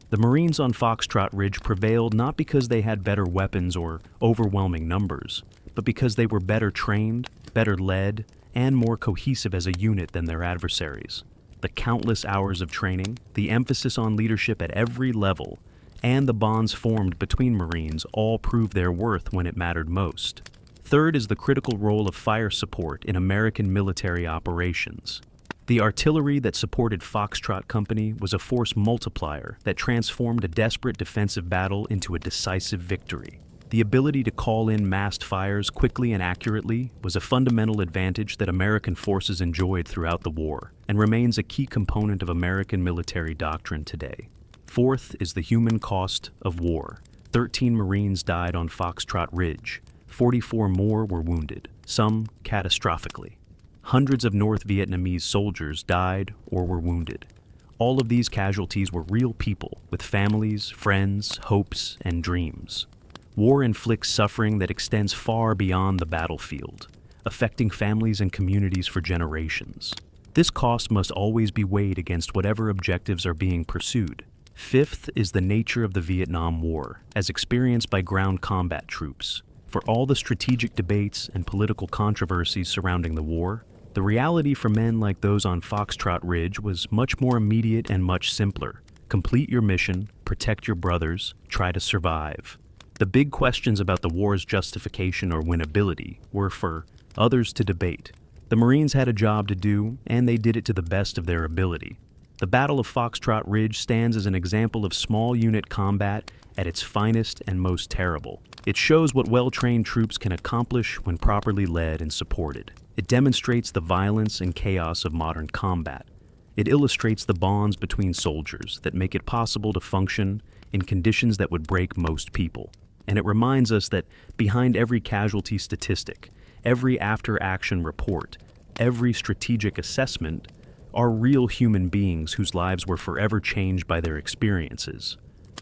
The Marines on Foxtrot Ridge prevailed not because they had better weapons or overwhelming numbers, but because they were better trained, better led, and more cohesive as a unit than their adversaries. The countless hours of training, the emphasis on leadership at every level, and the bonds formed between Marines all proved their worth when it mattered most. Third is the critical role of fire support in American military operations. The artillery that supported Foxtrot Company was a force multiplier that transformed a desperate defensive battle into a decisive victory. The ability to call in massed fires quickly and accurately was a fundamental advantage that American forces enjoyed throughout the war, and remains a key component of American military doctrine today. Fourth is the human cost of war. 13 Marines died on Foxtrot Ridge. 44 more were wounded, some catastrophically. Hundreds of North Vietnamese soldiers died or were wounded. All of these casualties were real people with families, friends, hopes, and dreams. War inflicts suffering that extends far beyond the battlefield, affecting families and communities for generations. This cost must always be weighed against whatever objectives are being pursued. Fifth is the nature of the Vietnam War, as experienced by ground combat troops. For all the strategic debates and political controversies surrounding the war, the reality for men like those on Foxtrot Ridge was much more immediate and much simpler. Complete your mission, protect your brothers, try to survive. The big questions about the war's justification or winnability were for others to debate. The Marines had a job to do, and they did it to the best of their ability. The Battle of Foxtrot Ridge stands as an example of small unit combat at its finest and most terrible. It shows what well-trained troops can accomplish when properly led and supported. It demonstrates the violence and chaos of modern combat. It illustrates the bonds between soldiers that make it possible to function in conditions that would break most people. And it reminds us that behind every casualty statistic, every after-action report, every strategic assessment, are real human beings whose lives were forever changed by their experiences.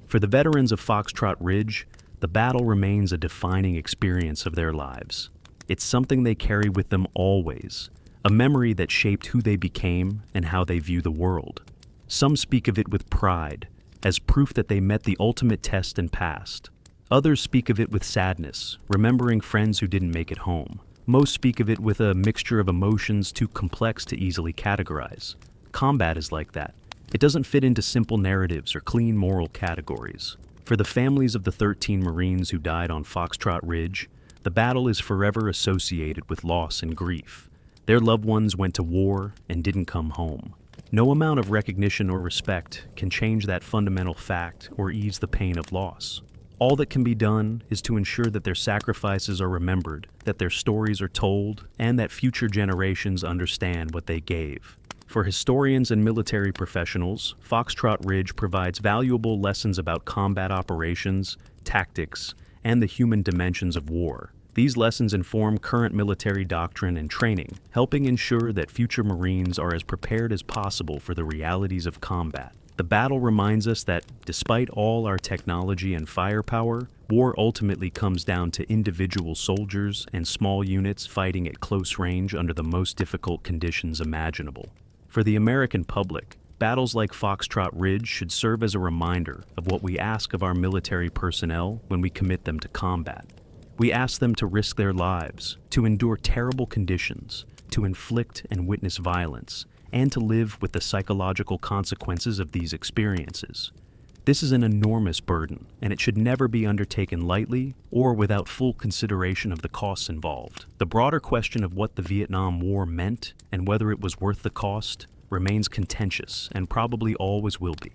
For the veterans of Foxtrot Ridge, the battle remains a defining experience of their lives. It's something they carry with them always, a memory that shaped who they became and how they view the world. Some speak of it with pride, as proof that they met the ultimate test and passed. Others speak of it with sadness, remembering friends who didn't make it home. Most speak of it with a mixture of emotions too complex to easily categorize. Combat is like that. It doesn't fit into simple narratives or clean moral categories. For the families of the 13 Marines who died on Foxtrot Ridge, the battle is forever associated with loss and grief. Their loved ones went to war and didn't come home. No amount of recognition or respect can change that fundamental fact or ease the pain of loss. All that can be done is to ensure that their sacrifices are remembered, that their stories are told, and that future generations understand what they gave. For historians and military professionals, Foxtrot Ridge provides valuable lessons about combat operations, tactics, and the human dimensions of war. These lessons inform current military doctrine and training, helping ensure that future Marines are as prepared as possible for the realities of combat. The battle reminds us that, despite all our technology and firepower, war ultimately comes down to individual soldiers and small units fighting at close range under the most difficult conditions imaginable. For the American public, battles like Foxtrot Ridge should serve as a reminder of what we ask of our military personnel when we commit them to combat. We ask them to risk their lives, to endure terrible conditions, to inflict and witness violence, and to live with the psychological consequences of these experiences. This is an enormous burden, and it should never be undertaken lightly or without full consideration of the costs involved. The broader question of what the Vietnam War meant and whether it was worth the cost remains contentious and probably always will be.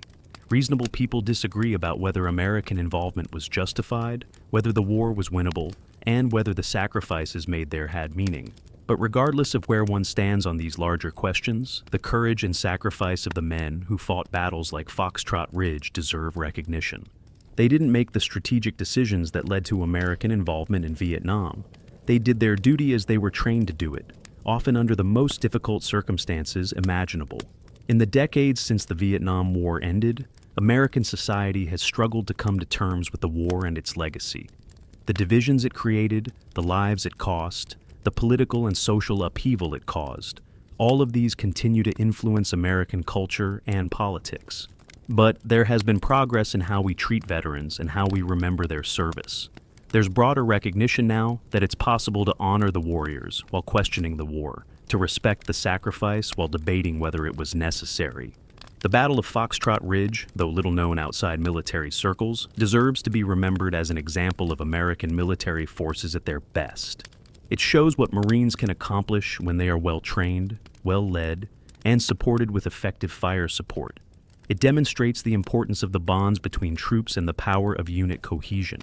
Reasonable people disagree about whether American involvement was justified, whether the war was winnable, and whether the sacrifices made there had meaning. But regardless of where one stands on these larger questions, the courage and sacrifice of the men who fought battles like Foxtrot Ridge deserve recognition. They didn't make the strategic decisions that led to American involvement in Vietnam. They did their duty as they were trained to do it, often under the most difficult circumstances imaginable. In the decades since the Vietnam War ended, American society has struggled to come to terms with the war and its legacy. The divisions it created, the lives it cost, the political and social upheaval it caused, all of these continue to influence American culture and politics. But there has been progress in how we treat veterans and how we remember their service. There's broader recognition now that it's possible to honor the warriors while questioning the war, to respect the sacrifice while debating whether it was necessary. The Battle of Foxtrot Ridge, though little known outside military circles, deserves to be remembered as an example of American military forces at their best. It shows what Marines can accomplish when they are well-trained, well-led, and supported with effective fire support. It demonstrates the importance of the bonds between troops and the power of unit cohesion,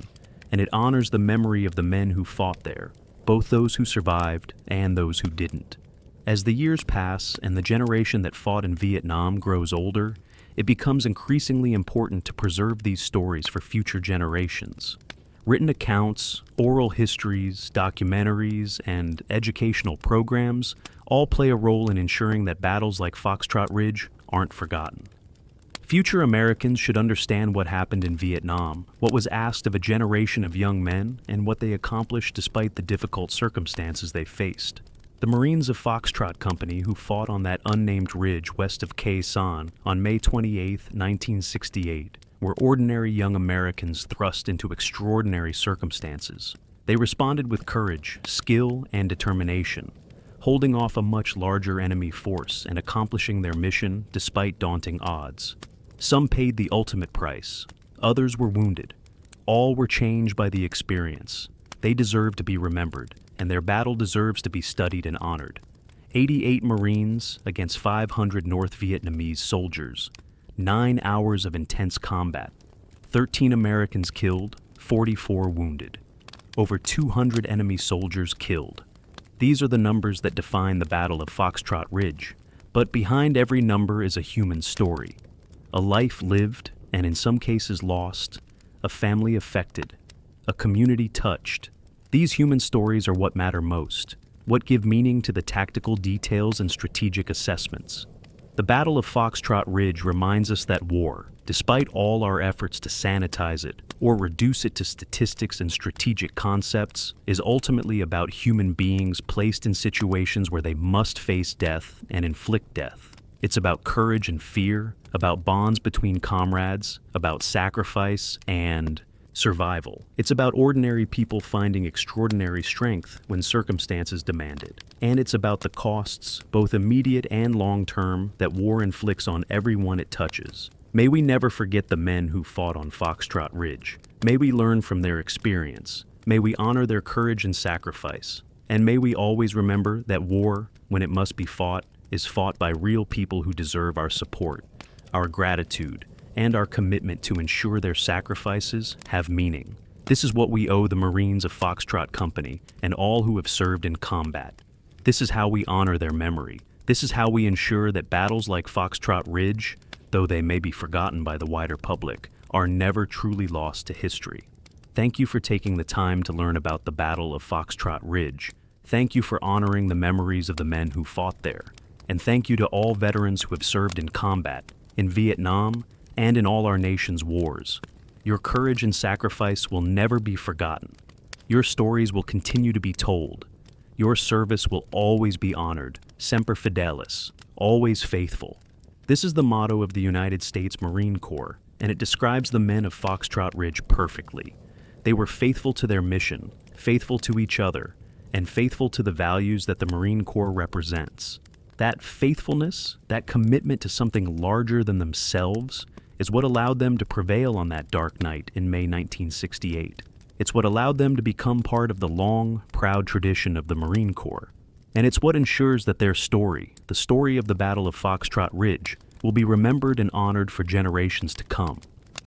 and it honors the memory of the men who fought there, both those who survived and those who didn't. As the years pass and the generation that fought in Vietnam grows older, it becomes increasingly important to preserve these stories for future generations. Written accounts, oral histories, documentaries, and educational programs all play a role in ensuring that battles like Foxtrot Ridge aren't forgotten. Future Americans should understand what happened in Vietnam, what was asked of a generation of young men, and what they accomplished despite the difficult circumstances they faced. The Marines of Foxtrot Company who fought on that unnamed ridge west of Khe Sanh on May 28, 1968, were ordinary young Americans thrust into extraordinary circumstances. They responded with courage, skill, and determination, holding off a much larger enemy force and accomplishing their mission despite daunting odds. Some paid the ultimate price. Others were wounded. All were changed by the experience. They deserve to be remembered, and their battle deserves to be studied and honored. 88 Marines against 500 North Vietnamese soldiers. 9 hours of intense combat. 13 Americans killed, 44 wounded. Over 200 enemy soldiers killed. These are the numbers that define the Battle of Foxtrot Ridge. But behind every number is a human story. A life lived, and in some cases lost, a family affected, a community touched. These human stories are what matter most, what give meaning to the tactical details and strategic assessments. The Battle of Foxtrot Ridge reminds us that war, despite all our efforts to sanitize it or reduce it to statistics and strategic concepts, is ultimately about human beings placed in situations where they must face death and inflict death. It's about courage and fear, about bonds between comrades, about sacrifice and survival. It's about ordinary people finding extraordinary strength when circumstances demand it. And it's about the costs, both immediate and long-term, that war inflicts on everyone it touches. May we never forget the men who fought on Foxtrot Ridge. May we learn from their experience. May we honor their courage and sacrifice. And may we always remember that war, when it must be fought, is fought by real people who deserve our support, our gratitude, and our commitment to ensure their sacrifices have meaning. This is what we owe the Marines of Foxtrot Company and all who have served in combat. This is how we honor their memory. This is how we ensure that battles like Foxtrot Ridge, though they may be forgotten by the wider public, are never truly lost to history. Thank you for taking the time to learn about the Battle of Foxtrot Ridge. Thank you for honoring the memories of the men who fought there. And thank you to all veterans who have served in combat, in Vietnam, and in all our nation's wars. Your courage and sacrifice will never be forgotten. Your stories will continue to be told. Your service will always be honored, semper fidelis, always faithful. This is the motto of the United States Marine Corps, and it describes the men of Foxtrot Ridge perfectly. They were faithful to their mission, faithful to each other, and faithful to the values that the Marine Corps represents. That faithfulness, that commitment to something larger than themselves, is what allowed them to prevail on that dark night in May 1968. It's what allowed them to become part of the long, proud tradition of the Marine Corps. And it's what ensures that their story, the story of the Battle of Foxtrot Ridge, will be remembered and honored for generations to come.